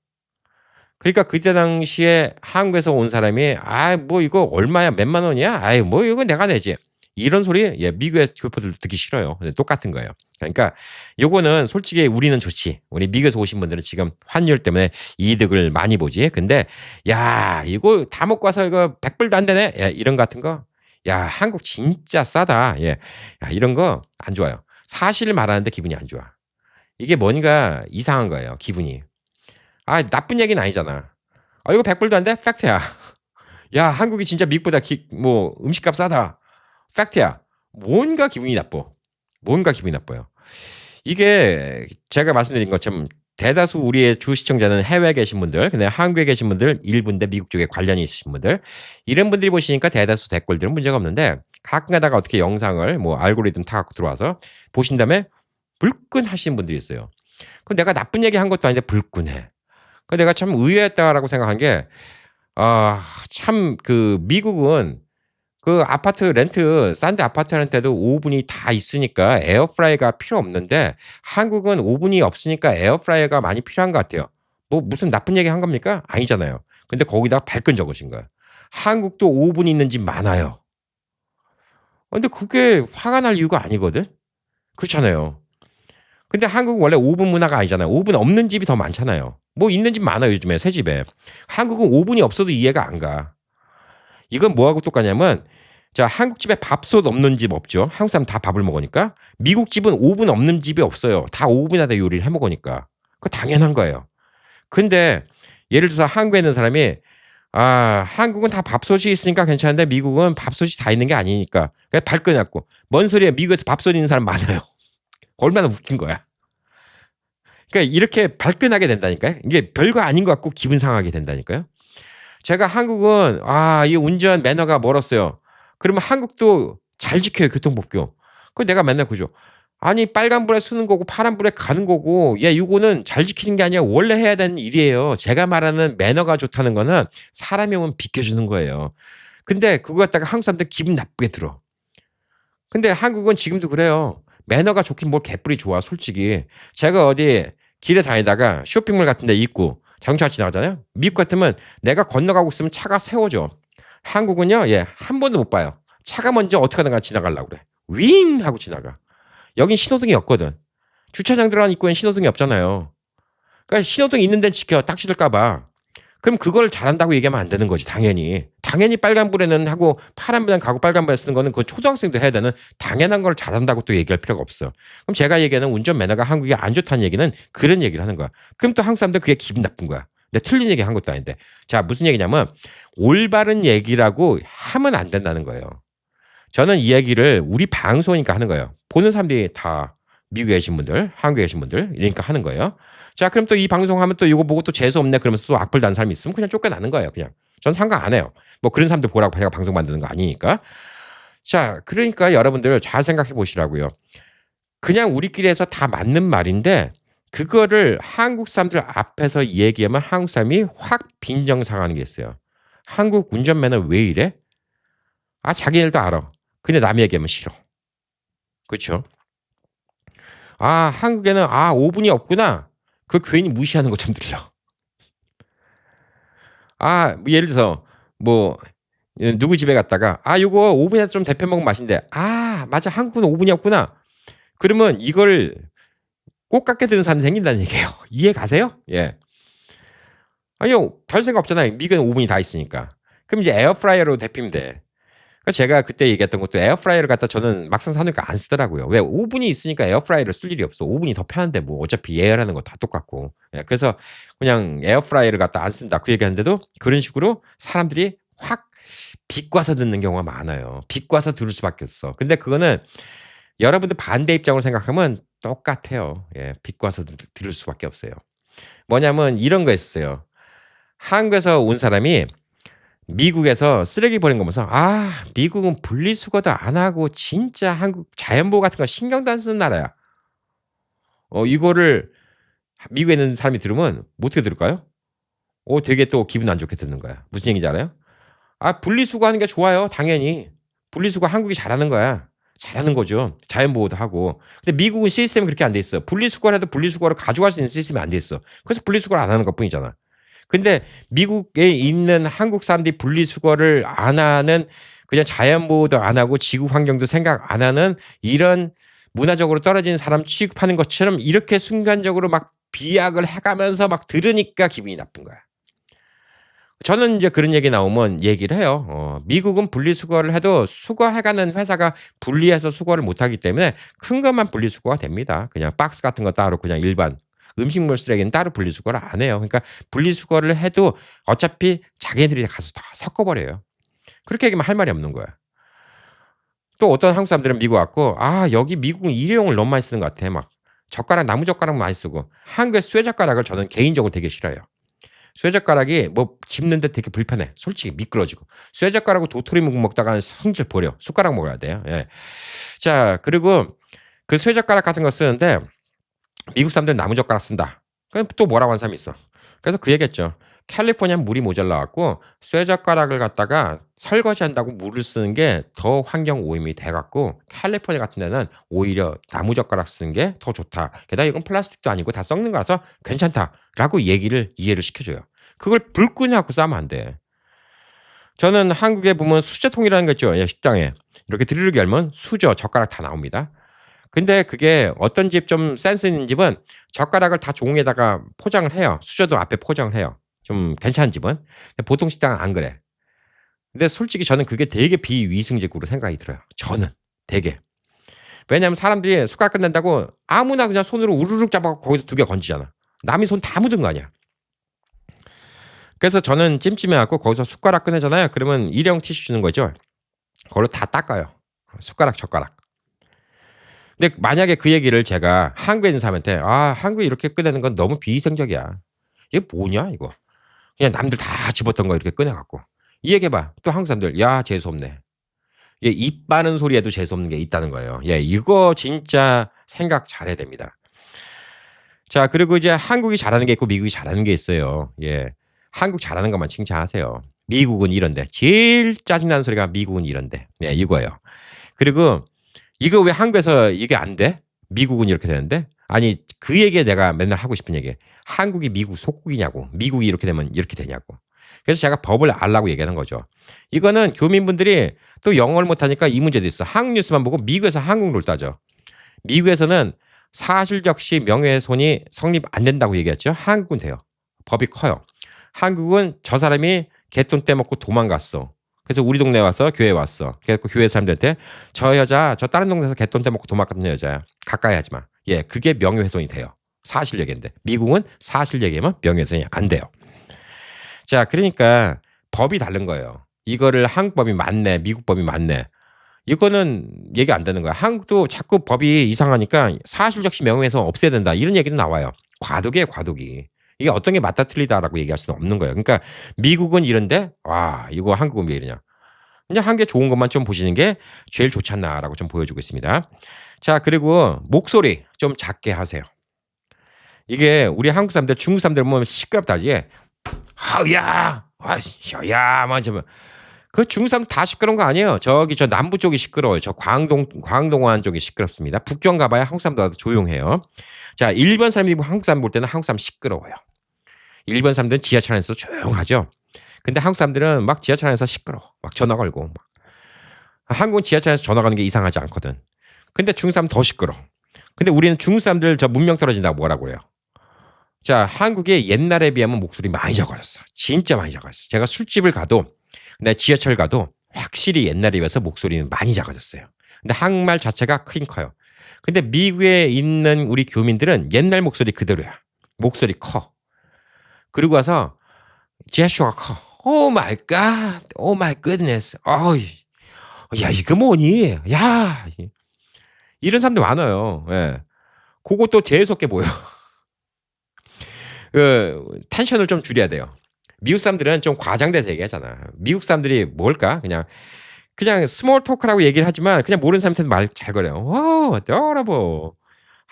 그러니까 그때 당시에 한국에서 온 사람이 "아 뭐 이거 얼마야? 몇만 원이야? 아이 뭐 이거 내가 내지." 이런 소리 예 미국의 교포들도 듣기 싫어요. 근데 똑같은 거예요. 그러니까 요거는 솔직히 우리는 좋지. 우리 미국에서 오신 분들은 지금 환율 때문에 이득을 많이 보지. 근데 "야 이거 다 먹고 와서 이거 100 불도 안 되네." 예 이런 거 같은 거. "야 한국 진짜 싸다." 예. 야 이런 거 안 좋아요. 사실을 말하는데 기분이 안 좋아. 이게 뭔가 이상한 거예요 기분이. 나쁜 얘기는 아니잖아. 이거 100 불도 안 돼? 팩트야. 야 한국이 진짜 미국보다 뭐 음식값 싸다. 팩트야. 뭔가 기분이 나빠. 뭔가 기분이 나빠요. 이게 제가 말씀드린 것처럼 대다수 우리의 주 시청자는 해외에 계신 분들, 근데 한국에 계신 분들 일부인데 미국 쪽에 관련이 있으신 분들 이런 분들이 보시니까 대다수 댓글들은 문제가 없는데 가끔 가다가 어떻게 영상을 뭐 알고리즘 타 갖고 들어와서 보신 다음에 불끈하시는 분들이 있어요. 그럼 내가 나쁜 얘기 한 것도 아닌데 불끈해. 내가 참 의외였다라고 생각한 게 참 미국은 그 아파트 렌트 싼데 아파트 렌트에도 오븐이 다 있으니까 에어프라이어가 필요 없는데 한국은 오븐이 없으니까 에어프라이어가 많이 필요한 것 같아요. 뭐 무슨 나쁜 얘기 한 겁니까? 아니잖아요. 근데 거기다가 발끈 적으신 거예요. 한국도 오븐이 있는 집 많아요. 근데 그게 화가 날 이유가 아니거든. 그렇잖아요. 근데 한국은 원래 오븐 문화가 아니잖아요. 오븐 없는 집이 더 많잖아요. 뭐 있는 집 많아요, 요즘에 새 집에. 한국은 오븐이 없어도 이해가 안 가. 이건 뭐하고 똑같냐면 자 한국 집에 밥솥 없는 집 없죠. 한국 사람 다 밥을 먹으니까. 미국 집은 오븐 없는 집이 없어요. 다 오븐에다 요리를 해 먹으니까. 그거 당연한 거예요. 근데 예를 들어서 한국에 있는 사람이 한국은 다 밥솥이 있으니까 괜찮은데 미국은 밥솥이 다 있는 게 아니니까. 그래서 발끈해 갖고 "뭔 소리야. 미국에서 밥솥 있는 사람 많아요." 얼마나 웃긴 거야. 그러니까 이렇게 발끈하게 된다니까요. 이게 별거 아닌 것 같고 기분 상하게 된다니까요. 제가 한국은 이 운전 매너가 멀었어요. 그러면 한국도 잘 지켜요, 교통법규. 내가 맨날 그러죠. 아니 빨간불에 서는 거고 파란불에 가는 거고 요거는 잘 지키는 게 아니라 원래 해야 되는 일이에요. 제가 말하는 매너가 좋다는 거는 사람이 오면 비켜주는 거예요. 근데 그거 갖다가 한국 사람들 기분 나쁘게 들어. 근데 한국은 지금도 그래요. 매너가 좋긴 뭘 개뿔이 좋아 솔직히. 제가 어디 길에 다니다가 쇼핑몰 같은 데 있고 자동차가 지나가잖아요. 미국 같으면 내가 건너가고 있으면 차가 세워져. 한국은요. 한 번도 못 봐요. 차가 먼저 어떻게 하든가 지나가려고 그래. 윙 하고 지나가. 여긴 신호등이 없거든. 주차장 들어간 입구엔 신호등이 없잖아요. 그러니까 신호등 있는 데는 지켜. 딱지들까 봐. 그럼 그걸 잘한다고 얘기하면 안 되는 거지 당연히. 당연히 빨간불에는 하고 파란불에는 가고 빨간불에 쓰는 거는 그건 초등학생도 해야 되는 당연한 걸 잘한다고 또 얘기할 필요가 없어. 그럼 제가 얘기하는 운전 매너가 한국이 안 좋다는 얘기는 그런 얘기를 하는 거야. 그럼 또 한국 사람들 그게 기분 나쁜 거야. 내가 틀린 얘기 한 것도 아닌데. 자, 무슨 얘기냐면 올바른 얘기라고 하면 안 된다는 거예요. 저는 이 얘기를 우리 방송이니까 하는 거예요. 보는 사람들이 다 미국에 계신 분들, 한국에 계신 분들 이러니까 하는 거예요. 자, 그럼 또 이 방송하면 또 이거 보고 또 재수 없네 그러면서 또 악플 다는 사람이 있으면 그냥 쫓겨나는 거예요. 그냥. 전 상관 안 해요. 뭐 그런 사람들 보라고 제가 방송 만드는 거 아니니까. 자, 그러니까 여러분들 잘 생각해 보시라고요. 그냥 우리끼리 해서 다 맞는 말인데 그거를 한국 사람들 앞에서 얘기하면 한국 사람이 확 빈정상하는 게 있어요. 한국 운전 매너 왜 이래? 아, 자기네들도 알아. 근데 남이 얘기하면 싫어. 그렇죠? 아, 한국에는 5분이 없구나. 그 괜히 무시하는 것처럼 들려. 예를 들어서 뭐 누구 집에 갔다가 요거 5분이라도 좀 데펴 먹으면 맛있는데 맞아. 한국은 5분이 없구나. 그러면 이걸 꼭 깎게 되는 사람이 생긴다는 얘기예요. 이해 가세요? 예. 아니요. 별 생각 없잖아요. 미국은 오븐이 다 있으니까. 그럼 이제 에어프라이어로 데피면 돼. 그러니까 제가 그때 얘기했던 것도 에어프라이어를 갖다 저는 막상 사놓으니까 안 쓰더라고요. 왜? 오븐이 있으니까 에어프라이어를 쓸 일이 없어. 오븐이 더 편한데 뭐 어차피 예열하는 거 다 똑같고. 예, 그래서 그냥 에어프라이어를 갖다 안 쓴다. 그 얘기하는데도 그런 식으로 사람들이 확 비꼬아서 듣는 경우가 많아요. 비꼬아서 들을 수밖에 없어. 근데 그거는 여러분들 반대 입장으로 생각하면 똑같아요. 예, 비꼬아서 들을 수밖에 없어요. 뭐냐면 이런 거 있어요. 한국에서 온 사람이 미국에서 쓰레기 버리는 거 보면서 미국은 분리수거도 안 하고 진짜 한국 자연보호 같은 거 신경도 안 쓰는 나라야. 이거를 미국에 있는 사람이 들으면 어떻게 들을까요? 되게 또 기분 안 좋게 듣는 거야. 무슨 얘기인지 알아요? 분리수거하는 게 좋아요. 당연히. 분리수거 한국이 잘하는 거야. 잘하는 거죠. 자연보호도 하고. 근데 미국은 시스템이 그렇게 안 돼 있어. 분리수거를 해도 분리수거를 가져갈 수 있는 시스템이 안 돼 있어. 그래서 분리수거를 안 하는 것뿐이잖아. 근데 미국에 있는 한국 사람들이 분리수거를 안 하는 그냥 자연보호도 안 하고 지구 환경도 생각 안 하는 이런 문화적으로 떨어진 사람 취급하는 것처럼 이렇게 순간적으로 막 비약을 해가면서 막 들으니까 기분이 나쁜 거야. 저는 이제 그런 얘기 나오면 얘기를 해요. 미국은 분리수거를 해도 수거해가는 회사가 분리해서 수거를 못하기 때문에 큰 것만 분리수거가 됩니다. 그냥 박스 같은 거 따로 그냥 일반 음식물 쓰레기는 따로 분리수거를 안 해요. 그러니까 분리수거를 해도 어차피 자기네들이 가서 다 섞어버려요. 그렇게 얘기하면 할 말이 없는 거야. 또 어떤 한국 사람들은 미국 왔고 여기 미국은 일회용을 너무 많이 쓰는 것 같아. 막 젓가락 나무 젓가락 많이 쓰고 한국의 쇠젓가락을 저는 개인적으로 되게 싫어해요. 쇠젓가락이 뭐 집는데 되게 불편해. 솔직히 미끄러지고. 쇠젓가락으로 도토리 묵 먹다가 성질 버려. 숟가락 먹어야 돼요. 예. 자, 그리고 그 쇠젓가락 같은 거 쓰는데 미국 사람들은 나무젓가락 쓴다. 그럼 또 뭐라고 하는 사람이 있어. 그래서 그 얘기했죠. 캘리포니아는 물이 모자라 갖고 쇠젓가락을 갖다가 설거지한다고 물을 쓰는 게 더 환경 오염이 돼 갖고 캘리포니아 같은 데는 오히려 나무젓가락 쓰는 게 더 좋다. 게다가 이건 플라스틱도 아니고 다 썩는 거라서 괜찮다라고 이해를 시켜줘요. 그걸 불 끄냐고 싸면 안 돼. 저는 한국에 보면 수저통이라는 거 있죠. 식당에 이렇게 드르륵 열면 수저, 젓가락 다 나옵니다. 근데 그게 어떤 집 좀 센스 있는 집은 젓가락을 다 종이에다가 포장을 해요. 수저도 앞에 포장을 해요. 좀 괜찮은 집은. 근데 보통 식당은 안 그래. 근데 솔직히 저는 그게 되게 비위생적으로 생각이 들어요. 저는 되게. 왜냐하면 사람들이 숟가락 끝낸다고 아무나 그냥 손으로 우르륵 잡아갖고 거기서 2개 건지잖아. 남이 손 다 묻은 거 아니야. 그래서 저는 찜찜해갖고 거기서 숟가락 꺼내잖아요. 그러면 일회용 티슈 주는 거죠. 그걸로 다 닦아요. 숟가락, 젓가락. 근데 만약에 그 얘기를 제가 한국에 있는 사람한테 한국에 이렇게 꺼내는 건 너무 비위생적이야. 이게 뭐냐 이거. 그냥 남들 다 집었던 거 이렇게 꺼내갖고. 이 얘기해봐. 또 한국 사람들 재수없네. 입 빠는 소리에도 재수없는 게 있다는 거예요. 이거 진짜 생각 잘해야 됩니다. 자, 그리고 이제 한국이 잘하는 게 있고 미국이 잘하는 게 있어요. 한국 잘하는 것만 칭찬하세요. 미국은 이런데. 제일 짜증나는 소리가 미국은 이런데. 이거예요. 그리고 이거 왜 한국에서 이게 안 돼? 미국은 이렇게 되는데? 아니, 그 얘기에 내가 맨날 하고 싶은 얘기. 한국이 미국 속국이냐고. 미국이 이렇게 되면 이렇게 되냐고. 그래서 제가 법을 알라고 얘기하는 거죠. 이거는 교민분들이 또 영어를 못하니까 이 문제도 있어. 한국 뉴스만 보고 미국에서 한국 룰 따져. 미국에서는 사실적시 명예훼손이 성립 안 된다고 얘기했죠. 한국은 돼요. 법이 커요. 한국은 저 사람이 갯돈 떼먹고 도망갔어. 그래서 우리 동네 와서 교회 왔어. 그래서 교회 사람들한테 저 여자 저 다른 동네에서 갯돈 떼먹고 도망갔던 여자야. 가까이 하지 마. 예, 그게 명예훼손이 돼요. 사실 얘기인데 미국은 사실 얘기하면 명예훼손이 안 돼요. 자, 그러니까 법이 다른 거예요. 이거를 한국 법이 맞네, 미국 법이 맞네. 이거는 얘기 안 되는 거야. 한국도 자꾸 법이 이상하니까 사실적시 명예훼손 없애야 된다. 이런 얘기도 나와요. 과도기예요, 과도기. 이게 어떤 게 맞다 틀리다라고 얘기할 수는 없는 거예요. 그러니까 미국은 이런데 와, 이거 한국은 왜 이러냐. 그냥 한 개 좋은 것만 좀 보시는 게 제일 좋지 않나라고 좀 보여주고 있습니다. 자, 그리고 목소리 좀 작게 하세요. 이게 우리 한국 사람들, 중국 사람들 보면 시끄럽다. 이게 하야, 야, 맞으면 그 중국 사람 다 시끄러운 거 아니에요. 저기 저 남부 쪽이 시끄러워요. 저 광동완 쪽이 시끄럽습니다. 북경 가봐야 한국 사람들 조용해요. 자, 일본 사람이 한국 사람 볼 때는 한국 사람 시끄러워요. 일본 사람들은 지하철 안에서 조용하죠. 근데 한국 사람들은 막 지하철 안에서 시끄러워. 막 전화 걸고. 막. 한국은 지하철 안에서 전화 가는 게 이상하지 않거든. 근데 중국 사람은 더 시끄러워. 근데 우리는 중국 사람들 저 문명 떨어진다고 뭐라고 그래요. 자, 한국의 옛날에 비하면 목소리 많이 작아졌어. 진짜 많이 작아졌어. 제가 술집을 가도, 내 지하철 가도 확실히 옛날에 비해서 목소리는 많이 작아졌어요. 근데 한국말 자체가 크긴 커요. 근데 미국에 있는 우리 교민들은 옛날 목소리 그대로야. 목소리 커. 그리고 와서 제스처가 커. 오 마이 갓. 오 마이 굿네스. 어이. 야, 이거 뭐니? 야. 이런 사람들 많아요. 예. 그것도 재수없게 보여. 텐션을 좀 줄여야 돼요. 미국 사람들은 좀 과장돼서 얘기하잖아. 미국 사람들이 뭘까? 그냥 스몰 토크라고 얘기를 하지만 그냥 모르는 사람한테 말 잘 걸어요. 와, adorable.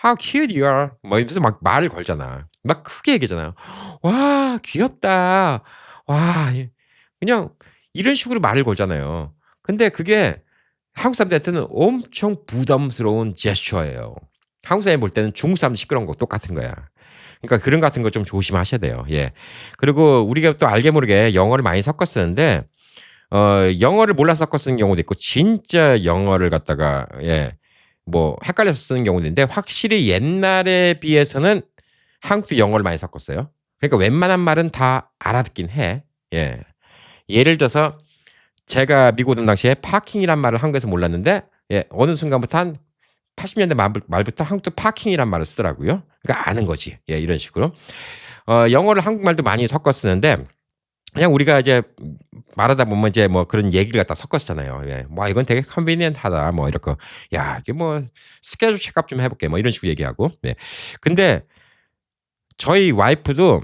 How cute you are. 뭐 이러면서 막 말을 걸잖아. 막 크게 얘기하잖아요. 와, 귀엽다. 와, 그냥 이런 식으로 말을 걸잖아요. 근데 그게 한국 사람들한테는 엄청 부담스러운 제스처예요. 한국 사람이 볼 때는 중국 사람 시끄러운 거 똑같은 거야. 그러니까 그런 같은 거 좀 조심하셔야 돼요. 예. 그리고 우리가 또 알게 모르게 영어를 많이 섞어 쓰는데 영어를 몰라서 섞어 쓰는 경우도 있고 진짜 영어를 갖다가 예. 뭐 헷갈려서 쓰는 경우도 있는데 확실히 옛날에 비해서는 한국도 영어를 많이 섞었어요. 그러니까 웬만한 말은 다 알아듣긴 해. 예. 예를 들어서 제가 미국 오던 당시에 파킹이란 말을 한국에서 몰랐는데 예, 어느 순간부터 한 80년대 말부터 한국도 파킹이란 말을 쓰더라고요. 그러니까 아는 거지. 예, 이런 식으로. 영어를 한국말도 많이 섞어 쓰는데 그냥 우리가 이제 말하다 보면 이제 뭐 그런 얘기를 갖다 섞었잖아요. 예. 와, 이건 되게 컨비니언트하다. 뭐 이렇게 야, 이게 뭐 스케줄 체크업 좀 해볼게. 뭐 이런 식으로 얘기하고. 예. 근데 저희 와이프도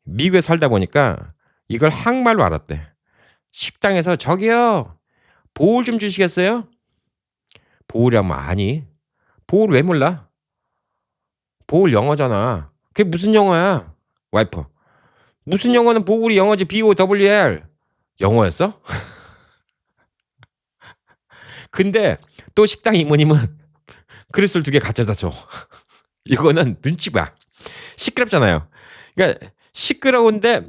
미국에 살다 보니까 이걸 한국말로 알았대. 식당에서 저기요, 보울 좀 주시겠어요? 보울이라면 아니. 보울 왜 몰라? 보울 영어잖아. 그게 무슨 영어야? 와이프. 무슨 영어는 보울이 영어지. BOWL. 영어였어? 근데 또 식당 이모님은 그릇을 2개 가져다 줘. 이거는 눈치 봐. 시끄럽잖아요. 그러니까 시끄러운데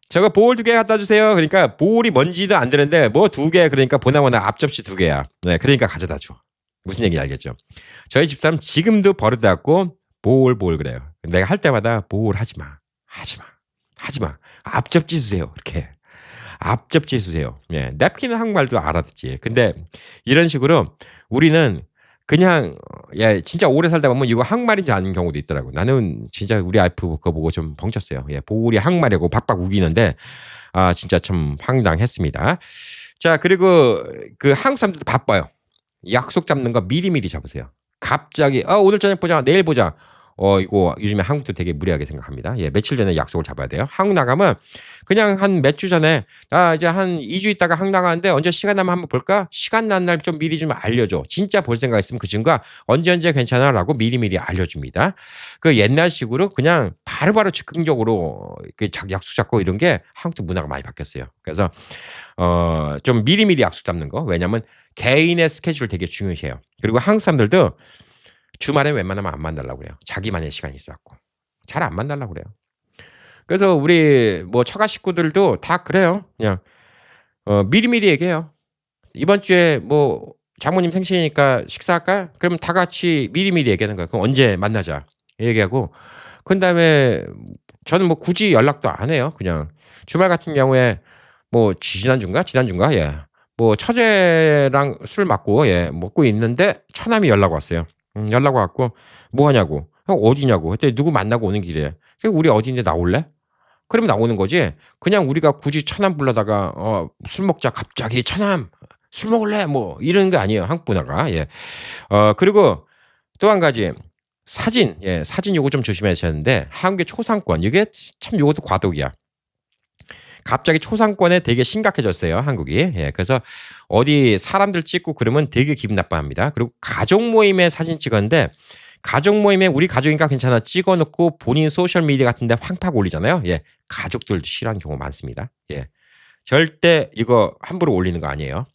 저거 보울 2개 갖다 주세요. 그러니까 보울이 뭔지도 안 되는데 뭐 2개 그러니까 보나마나 앞접시 2개야. 네, 그러니까 가져다 줘. 무슨 얘기인지 알겠죠? 저희 집사람 지금도 버릇해갖고 보울 그래요. 내가 할 때마다 보울 하지 마. 앞접시 주세요. 이렇게. 앞접시 주세요. 예. 냅킨은 한국말도 알아듣지. 근데 이런 식으로 우리는 그냥 예, 진짜 오래 살다 보면 이거 한국말인지 아는 경우도 있더라고. 나는 진짜 우리 와이프 그거 보고 좀 벙쳤어요. 예, 보울이 한국말이고 박박 우기는데 아, 진짜 참 황당했습니다. 자, 그리고 그 한국 사람들도 바빠요. 약속 잡는 거 미리미리 잡으세요. 갑자기 오늘 저녁 보자. 내일 보자. 이거 요즘에 한국도 되게 무리하게 생각합니다. 예, 며칠 전에 약속을 잡아야 돼요. 한국 나가면 그냥 한 몇 주 전에 이제 한 2주 있다가 한국 나가는데 언제 시간 나면 한번 볼까? 시간 난 날 좀 미리 좀 알려줘. 진짜 볼 생각 있으면 그 친구가 언제 괜찮아라고 미리미리 알려줍니다. 그 옛날식으로 그냥 바로바로 즉흥적으로 그 약속 잡고 이런 게 한국도 문화가 많이 바뀌었어요. 그래서 좀 미리미리 약속 잡는 거. 왜냐면 개인의 스케줄 되게 중요해요. 그리고 한국 사람들도 주말에 웬만하면 안 만나려고 그래요. 자기만의 시간이 있어갖고. 잘 안 만나려고 그래요. 그래서 우리 뭐 처가 식구들도 다 그래요. 그냥 미리미리 얘기해요. 이번 주에 뭐 장모님 생신이니까 식사할까? 그럼 다 같이 미리미리 얘기하는 거야. 그럼 언제 만나자. 얘기하고 그다음에 저는 뭐 굳이 연락도 안 해요. 그냥 주말 같은 경우에 뭐 지난주인가? 예. 뭐 처제랑 술 먹고 있는데 처남이 연락 왔어요. 연락 와 갖고 "뭐 하냐."고. "형 어디냐."고. 그랬더니 "누구 만나고 오는 길이래." "그래 우리 어디인데 나올래?" 그러면 나오는 거지. 그냥 우리가 굳이 처남 불러다가 "술 먹자." 갑자기 "처남 술 먹을래?" 뭐 이러는 게 아니에요, 한국 문화가. 예. 그리고 또 한 가지 사진. 예. 사진 요거 좀 조심하셔야 되는데 한국의 초상권 이게 참 요것도 과도기야. 갑자기 초상권에 되게 심각해졌어요, 한국이. 예. 그래서 어디 사람들 찍고 그러면 되게 기분 나빠합니다. 그리고 가족 모임에 사진 찍었는데 가족 모임에 우리 가족이니까 괜찮아 찍어 놓고 본인 소셜 미디어 같은 데 팡팍 올리잖아요. 예. 가족들도 싫어하는 경우가 많습니다. 예. 절대 이거 함부로 올리는 거 아니에요.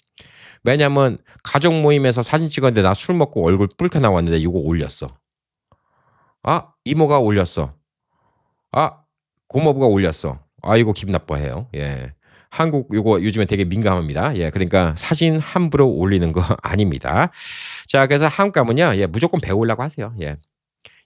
왜냐면 가족 모임에서 사진 찍었는데 나 술 먹고 얼굴 붉게 나왔는데 이거 올렸어. 아 이모가 올렸어. 아 고모부가 올렸어. 아이고 기분 나빠해요. 예. 한국 요거 요즘에 되게 민감합니다. 예. 그러니까 사진 함부로 올리는 거 아닙니다. 자 그래서 한국 가면요. 예 무조건 배우려고 하세요. 예.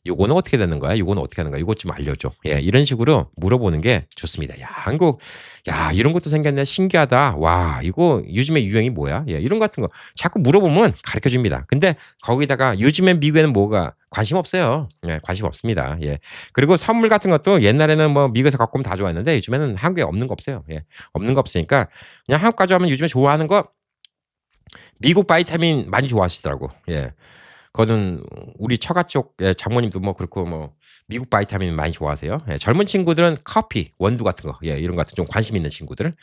"요거는 어떻게 되는 거야? 요거는 어떻게 하는 거야? 요것 좀 알려줘." 예. 이런 식으로 물어보는 게 좋습니다. "야 한국 야 이런 것도 생겼네. 신기하다. 와 이거 요즘에 유행이 뭐야?" 예. 이런 거 같은 거 자꾸 물어보면 가르쳐 줍니다. 근데 거기다가 요즘엔 미국에는 뭐가 관심 없어요. 예. 관심 없습니다. 예. 그리고 선물 같은 것도 옛날에는 뭐 미국에서 갖고 오면 다 좋아했는데 요즘에는 한국에 없는 거 없어요. 예. 없는 거 없으니까 그냥 한국 가져가면 요즘에 좋아하는 거 미국 바이타민 많이 좋아하시더라고. 예. 그거는 우리 처가 쪽 예 장모님도 뭐 그렇고 뭐 미국 바이타민 많이 좋아하세요. 예 젊은 친구들은 커피, 원두 같은 거 예 이런 거 같은 좀 관심 있는 친구들.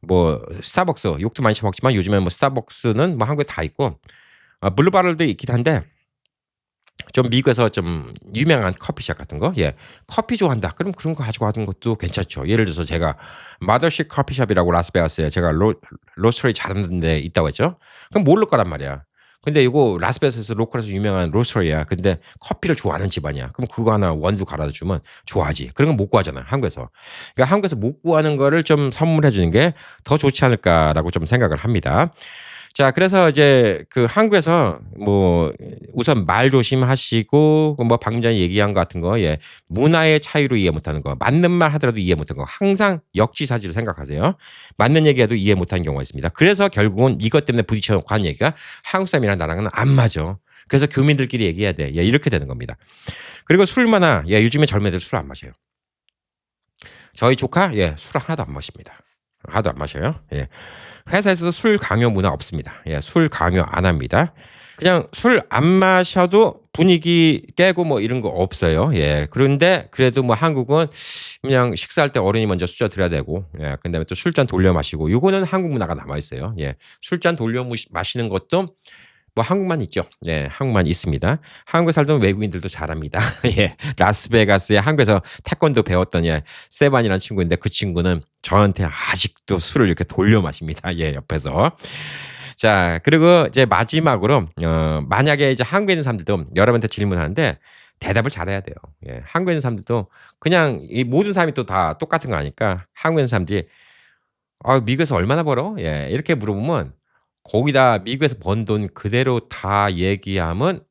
뭐 스타벅스 욕도 많이 처먹지만 요즘에 뭐 스타벅스는 뭐 한국에 다 있고 블루바럴도 있긴 한데 좀 미국에서 좀 유명한 커피숍 같은 거 예 커피 좋아한다. 그럼 그런 거 가지고 가는 것도 괜찮죠. 예를 들어서 제가 마더십 커피숍이라고 라스베가스에 제가 로스터리 잘하는 데 있다고 했죠. 그럼 모를 거란 말이야. 근데 이거 라스베가스에서 로컬에서 유명한 로스터리야. 근데 커피를 좋아하는 집안이야. 그럼 그거 하나 원두 갈아다 주면 좋아하지. 그런 건 못 구하잖아, 한국에서. 그러니까 한국에서 못 구하는 거를 좀 선물해 주는 게 더 좋지 않을까라고 좀 생각을 합니다. 자 그래서 이제 그 한국에서 뭐 우선 말 조심하시고 뭐 방금 전에 얘기한 것 같은 거 예 문화의 차이로 이해 못하는 거 맞는 말 하더라도 이해 못하는 거 항상 역지사지로 생각하세요. 맞는 얘기해도 이해 못하는 경우가 있습니다. 그래서 결국은 이것 때문에 부딪혀 놓고 한 얘기가 한국 사람이랑 나랑은 안 맞아. 그래서 교민들끼리 얘기해야 돼. 예 이렇게 되는 겁니다. 그리고 술 문화 예 요즘에 젊은 애들 술 안 마셔요. 저희 조카 예 술 하나도 안 마십니다. 하나도 안 마셔요. 예. 회사에서도 술 강요 문화 없습니다. 예 술 강요 안 합니다. 그냥 술 안 마셔도 분위기 깨고 뭐 이런 거 없어요. 예. 그런데 그래도 뭐 한국은 그냥 식사할 때 어른이 먼저 숫자 드려야 되고 예 그다음에 또 술잔 돌려 마시고 요거는 한국 문화가 남아 있어요. 예. 술잔 돌려 마시는 것도 뭐 한국만 있죠. 예. 한국만 있습니다. 한국에 살던 외국인들도 잘합니다. 예. 라스베가스에 한국에서 태권도 배웠던 예 세반이라는 친구인데 그 친구는 저한테 아직도 술을 이렇게 돌려 마십니다. 예 옆에서. 자 그리고 이제 마지막으로 만약에 이제 한국에 있는 사람들도 여러분한테 질문하는데 대답을 잘해야 돼요. 예. 한국에 있는 사람들도 그냥 이 모든 사람이 또 다 똑같은 거 아니까 한국에 있는 사람들이 "아 미국에서 얼마나 벌어?" 예 이렇게 물어보면 거기다 미국에서 번 돈 그대로 다 얘기하면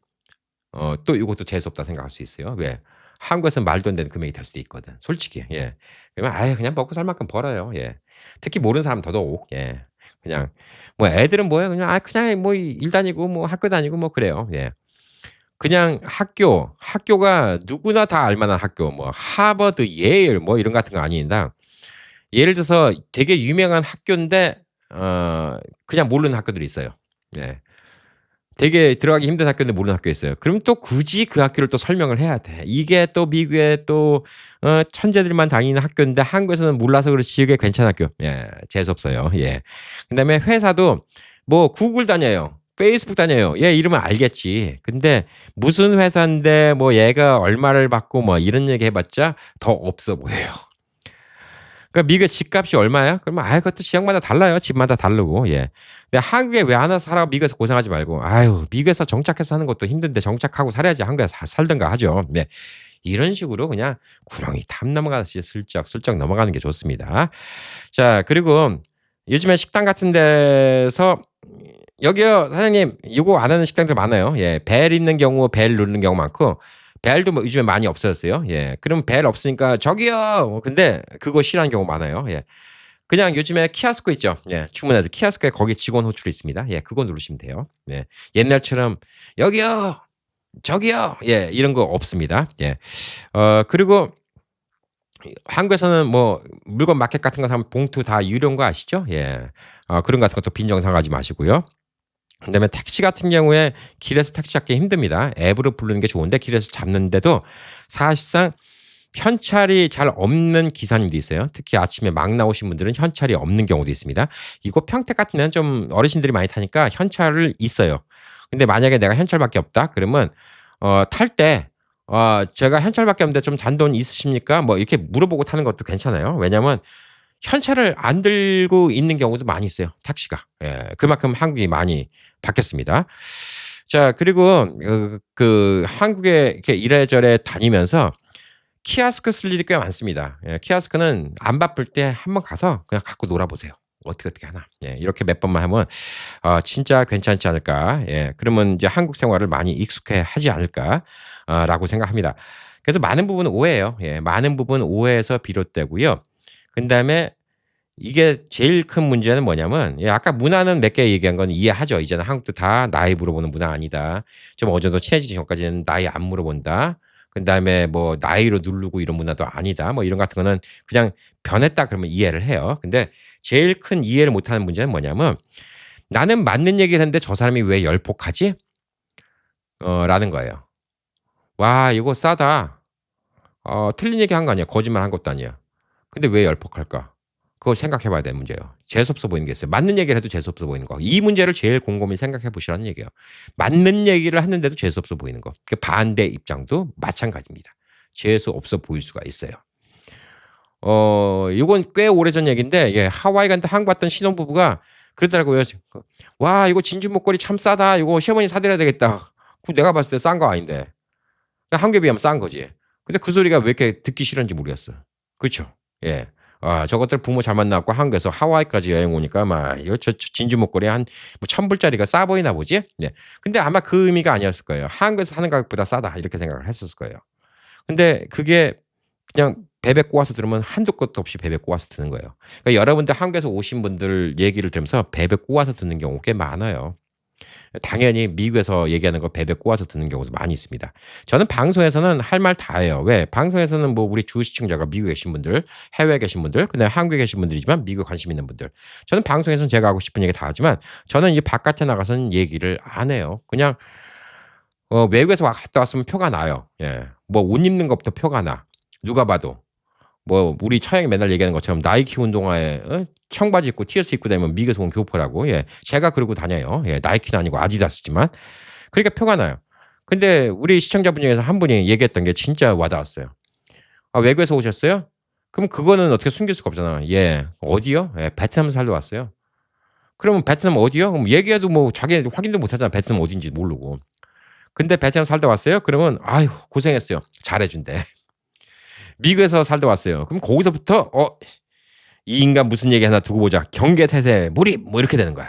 또 이것도 재수없다 생각할 수 있어요. 왜? 한국에서는 말도 안 되는 금액이 될 수도 있거든 솔직히. 예. 그러면 아유 그냥 먹고 살 만큼 벌어요. 예. 특히 모르는 사람 더더욱. 예. 그냥 뭐 애들은 뭐야 그냥 그냥 뭐 일 다니고 뭐 학교 다니고 뭐 그래요. 예. 그냥 학교가 누구나 다 알 만한 학교 뭐 하버드, 예일 뭐 이런 거 같은 거 아니다. 예를 들어서 되게 유명한 학교인데 그냥 모르는 학교들이 있어요. 예. 되게 들어가기 힘든 학교인데 모르는 학교가 있어요. 그럼 또 굳이 그 학교를 또 설명을 해야 돼. 이게 또 미국의 또 천재들만 다니는 학교인데 한국에서는 몰라서 그렇지 이게 괜찮은 학교. 예. 재수 없어요. 예. 그다음에 회사도 뭐 구글 다녀요. 페이스북 다녀요. 얘 이름은 알겠지. 근데 무슨 회사인데 뭐 얘가 얼마를 받고 뭐 이런 얘기 해 봤자 더 없어 보여요. 그러니까 미국의 집값이 얼마야? 그러면 그것도 지역마다 달라요. 집마다 다르고. 예. 근데 한국에 왜 안 와서 살아 미국에서 고생하지 말고 아유 미국에서 정착해서 사는 것도 힘든데 정착하고 살아야지 한국에서 살든가 하죠. 네. 이런 식으로 그냥 구렁이 탐 넘어가듯이 슬쩍 넘어가는 게 좋습니다. 자 그리고 요즘에 식당 같은 데서 "여기요 사장님." 요거 안 하는 식당들 많아요. 예. 벨 있는 경우 벨 누르는 경우 많고 벨도 뭐 요즘에 많이 없어졌어요. 예. 그럼 벨 없으니까 "저기요." 근데 그거 싫어하는 경우 많아요. 예. 그냥 요즘에 키오스크 있죠. 예. 주문할 때 키오스크에 거기 직원 호출이 있습니다. 예. 그거 누르시면 돼요. 예. 옛날처럼 "여기요. 저기요." 예. 이런 거 없습니다. 예. 그리고 한국에서는 뭐 물건 마켓 같은 거 사면 봉투 다 유료인 거 아시죠? 예. 그런 거 같은 것도 빈정 상하지 마시고요. 그다음에 택시 같은 경우에 길에서 택시 잡기 힘듭니다. 앱으로 부르는 게 좋은데 길에서 잡는데도 사실상 현찰이 잘 없는 기사님도 있어요. 특히 아침에 막 나오신 분들은 현찰이 없는 경우도 있습니다. 이거 평택 같은 데는 좀 어르신들이 많이 타니까 현찰을 있어요. 근데 만약에 내가 현찰밖에 없다 그러면 탈 때 "제가 현찰밖에 없는데 좀 잔돈 있으십니까?" 뭐 이렇게 물어보고 타는 것도 괜찮아요. 왜냐하면 현찰을 안 들고 있는 경우도 많이 있어요, 택시가. 예. 그만큼 한국이 많이 바뀌었습니다. 자 그리고 한국에 이렇게 이래저래 다니면서 키오스크 쓸 일이 꽤 많습니다. 예. 키오스크는 안 바쁠 때 한번 가서 그냥 갖고 놀아 보세요. 어떻게 하나. 예. 이렇게 몇 번만 하면 진짜 괜찮지 않을까. 예. 그러면 이제 한국 생활을 많이 익숙해 하지 않을까 라고 생각합니다. 그래서 많은 부분은 오해예요. 예. 많은 부분 오해에서 비롯되고요. 그다음에 이게 제일 큰 문제는 뭐냐면 아까 문화는 몇 개 얘기한 건 이해하죠. 이제는 한국도 다 나이 물어보는 문화 아니다. 좀 어느 정도 친해지기 전까지는 나이 안 물어본다. 그다음에 뭐 나이로 누르고 이런 문화도 아니다. 뭐 이런 같은 거는 그냥 변했다 그러면 이해를 해요. 근데 제일 큰 이해를 못하는 문제는 뭐냐면 '나는 맞는 얘기를 했는데 저 사람이 왜 열폭하지?' 라는 거예요. '와 이거 싸다. 틀린 얘기 한 거 아니야. 거짓말한 것도 아니야. 근데 왜 열폭할까?' 그걸 생각해 봐야 되는 문제예요. 재수없어 보이는 게 있어요. 맞는 얘기를 해도 재수없어 보이는 거. 이 문제를 제일 곰곰이 생각해 보시라는 얘기예요. 맞는 얘기를 하는데도 재수없어 보이는 거. 그 반대 입장도 마찬가지입니다. 재수없어 보일 수가 있어요. 요건 꽤 오래전 얘기인데 하와이 갔는데 한국 왔던 신혼부부가 그러더라고요. "와 이거 진주 목걸이 참 싸다. 이거 시어머니 사 드려야 되겠다." 그 내가 봤을 때 싼 거 아닌데. 한국에 비하면 싼 거지. 근데 그 소리가 왜 이렇게 듣기 싫은지 모르겠어요. 그쵸? 예. 저것들 부모 잘 만나 갖고 한국에서 하와이까지 여행 오니까 막 이거 진주 목걸이 한 뭐 1,000불짜리가 싸 보이나 보지? 네. 근데 아마 그 의미가 아니었을 거예요. '한국에서 사는 가격보다 싸다.' 이렇게 생각을 했었을 거예요. 근데 그게 그냥 베베 꼬아서 들으면 한도 끝도 없이 베베 꼬아서 듣는 거예요. 그러니까 여러분들 한국에서 오신 분들 얘기를 들으면서 베베 꼬아서 듣는 경우가 꽤 많아요. 당연히 미국에서 얘기하는 거 베베 꼬아서 듣는 경우도 많이 있습니다. 저는 방송에서는 할 말 다 해요. 왜? 방송에서는 뭐 우리 주 시청자가 미국에 계신 분들, 해외에 계신 분들, 그다음에 한국에 계신 분들이지만 미국에 관심 있는 분들. 저는 방송에서는 제가 하고 싶은 얘기 다 하지만 저는 이 바깥에 나가서는 얘기를 안 해요. 그냥 외국에서 갔다 왔으면 표가 나요. 예. 뭐 옷 입는 것부터 표가 나. 누가 봐도. 뭐 우리 처형이 맨날 얘기하는 것처럼 나이키 운동화에 청바지 입고 티셔츠 입고 다니면 미국에서 온 교포라고. 예. 제가 그러고 다녀요. 예. 나이키는 아니고 아디다스지만. 그러니까 표가 나요. 근데 우리 시청자분 중에서 한 분이 얘기했던 게 진짜 와 닿았어요. "아 외국에서 오셨어요?" 그럼 그거는 어떻게 숨길 수가 없잖아. "예." "어디요?" "예. 베트남 살다 왔어요." 그러면 "베트남 어디요?" 그럼 얘기해도 뭐 자기네들 확인도 못 하잖아. 베트남 어딘지 모르고. 근데 "베트남 살다 왔어요?" 그러면 "아유 고생했어요." 잘해 준대. 미국에서 살다 왔어요. 그럼 거기서부터 이 인간 무슨 얘기 하나 두고 보자. 경계태세 몰입 뭐 이렇게 되는 거야.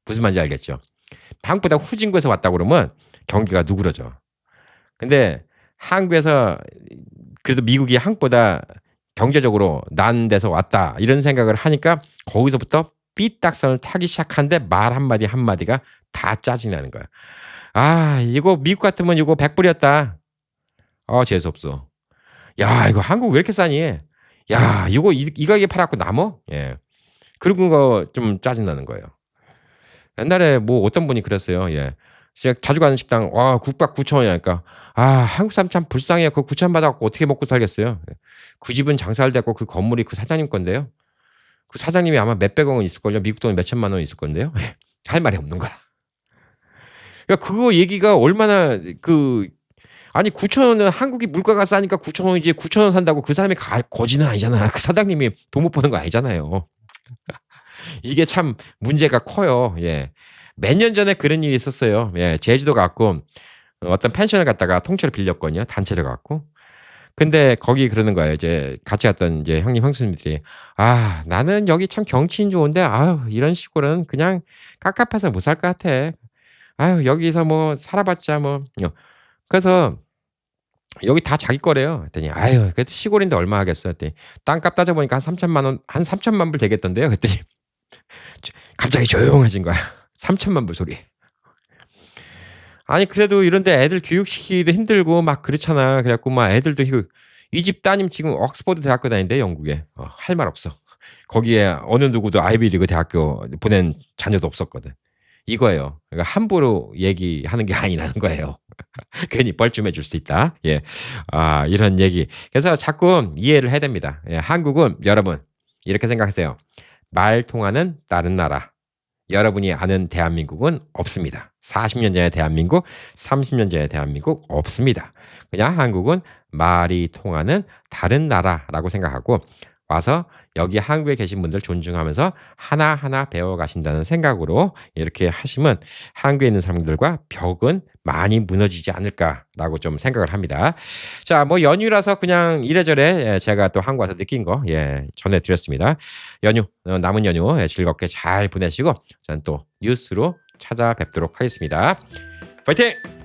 무슨 말인지 알겠죠? 한국보다 후진국에서 왔다 그러면 경계가 누그러져. 근데 한국에서 그래도 미국이 한국보다 경제적으로 나은 데서 왔다 이런 생각을 하니까 거기서부터 삐딱선을 타기 시작하는데 말 한마디 한마디가 다 짜증이 나는 거야. "아 이거 미국 같으면 이거 100불이었다." 재수없어. "야 이거 한국 왜 이렇게 싸니?" "야 이거 이 가격에 팔아 갖고 남어?" 예. 그런 거 좀 짜증 나는 거예요. 옛날에 뭐 어떤 분이 그랬어요. 예. 제가 자주 가는 식당 국밥 9천 원이라니까. 한국 사람 참 불쌍해요. 그 9천 원 받아 갖고 어떻게 먹고 살겠어요. 예. 그 집은 장사를 됐고 그 건물이 그 사장님 건데요. 그 사장님이 아마 몇백억 원 있을걸요. 미국 돈 몇천만 원 있을 건데요. 할 말이 없는 거야. 그러니까 그거 얘기가 얼마나 아니 9천 원은 한국이 물가가 싸니까 9천 원이지 9천 원 산다고 그 사람이 거지는 아니잖아. 그 사장님이 돈 못 버는 거 아니잖아요. 이게 참 문제가 커요. 예. 몇 년 전에 그런 일이 있었어요. 예. 제주도 가 갖고 어떤 펜션을 갔다가 통째로 빌렸거든요, 단체를 가 갖고. 근데 거기 그러는 거예요. 이제 같이 갔던 이제 형님, 형수님들이 나는 여기 참 경치는 좋은데 아유 이런 시골은 그냥 깝깝해서 못 살 것 같아. 아유 여기서 뭐 살아봤자 뭐." 그래서 여기 다 자기 거래요. 그랬더니 아유 그래도 시골인데 얼마 하겠어 했더니 땅값 따져보니까 한 3천만 원, 한 3천만 불 되겠던데요. 그랬더니 갑자기 조용해진 거야. 3천만 불 소리. 아니 그래도 이런데 애들 교육시키기도 힘들고 막 그렇잖아. 그래갖고 막 애들도 이 집 따님 지금 옥스퍼드 대학교 다닌대 영국에. 할 말 없어. 거기에 어느 누구도 아이비리그 대학교 보낸 자녀도 없었거든. 이거예요. 그러니까 함부로 얘기하는 게 아니라는 거예요. 괜히 뻘쭘해 줄 수 있다. 예. 이런 얘기. 그래서 자꾸 이해를 해야 됩니다. 예, 한국은 여러분 이렇게 생각하세요. 말 통하는 다른 나라. 여러분이 아는 대한민국은 없습니다. 40년 전의 대한민국, 30년 전의 대한민국 없습니다. 그냥 한국은 말이 통하는 다른 나라라고 생각하고 와서 여기 한국에 계신 분들 존중하면서 하나하나 배워가신다는 생각으로 이렇게 하시면 한국에 있는 사람들과 벽은 많이 무너지지 않을까라고 좀 생각을 합니다. 자, 뭐 연휴라서 그냥 이래저래 제가 또 한국 와서 느낀 거 전해드렸습니다. 연휴, 남은 연휴 즐겁게 잘 보내시고 저는 또 뉴스로 찾아뵙도록 하겠습니다. 파이팅!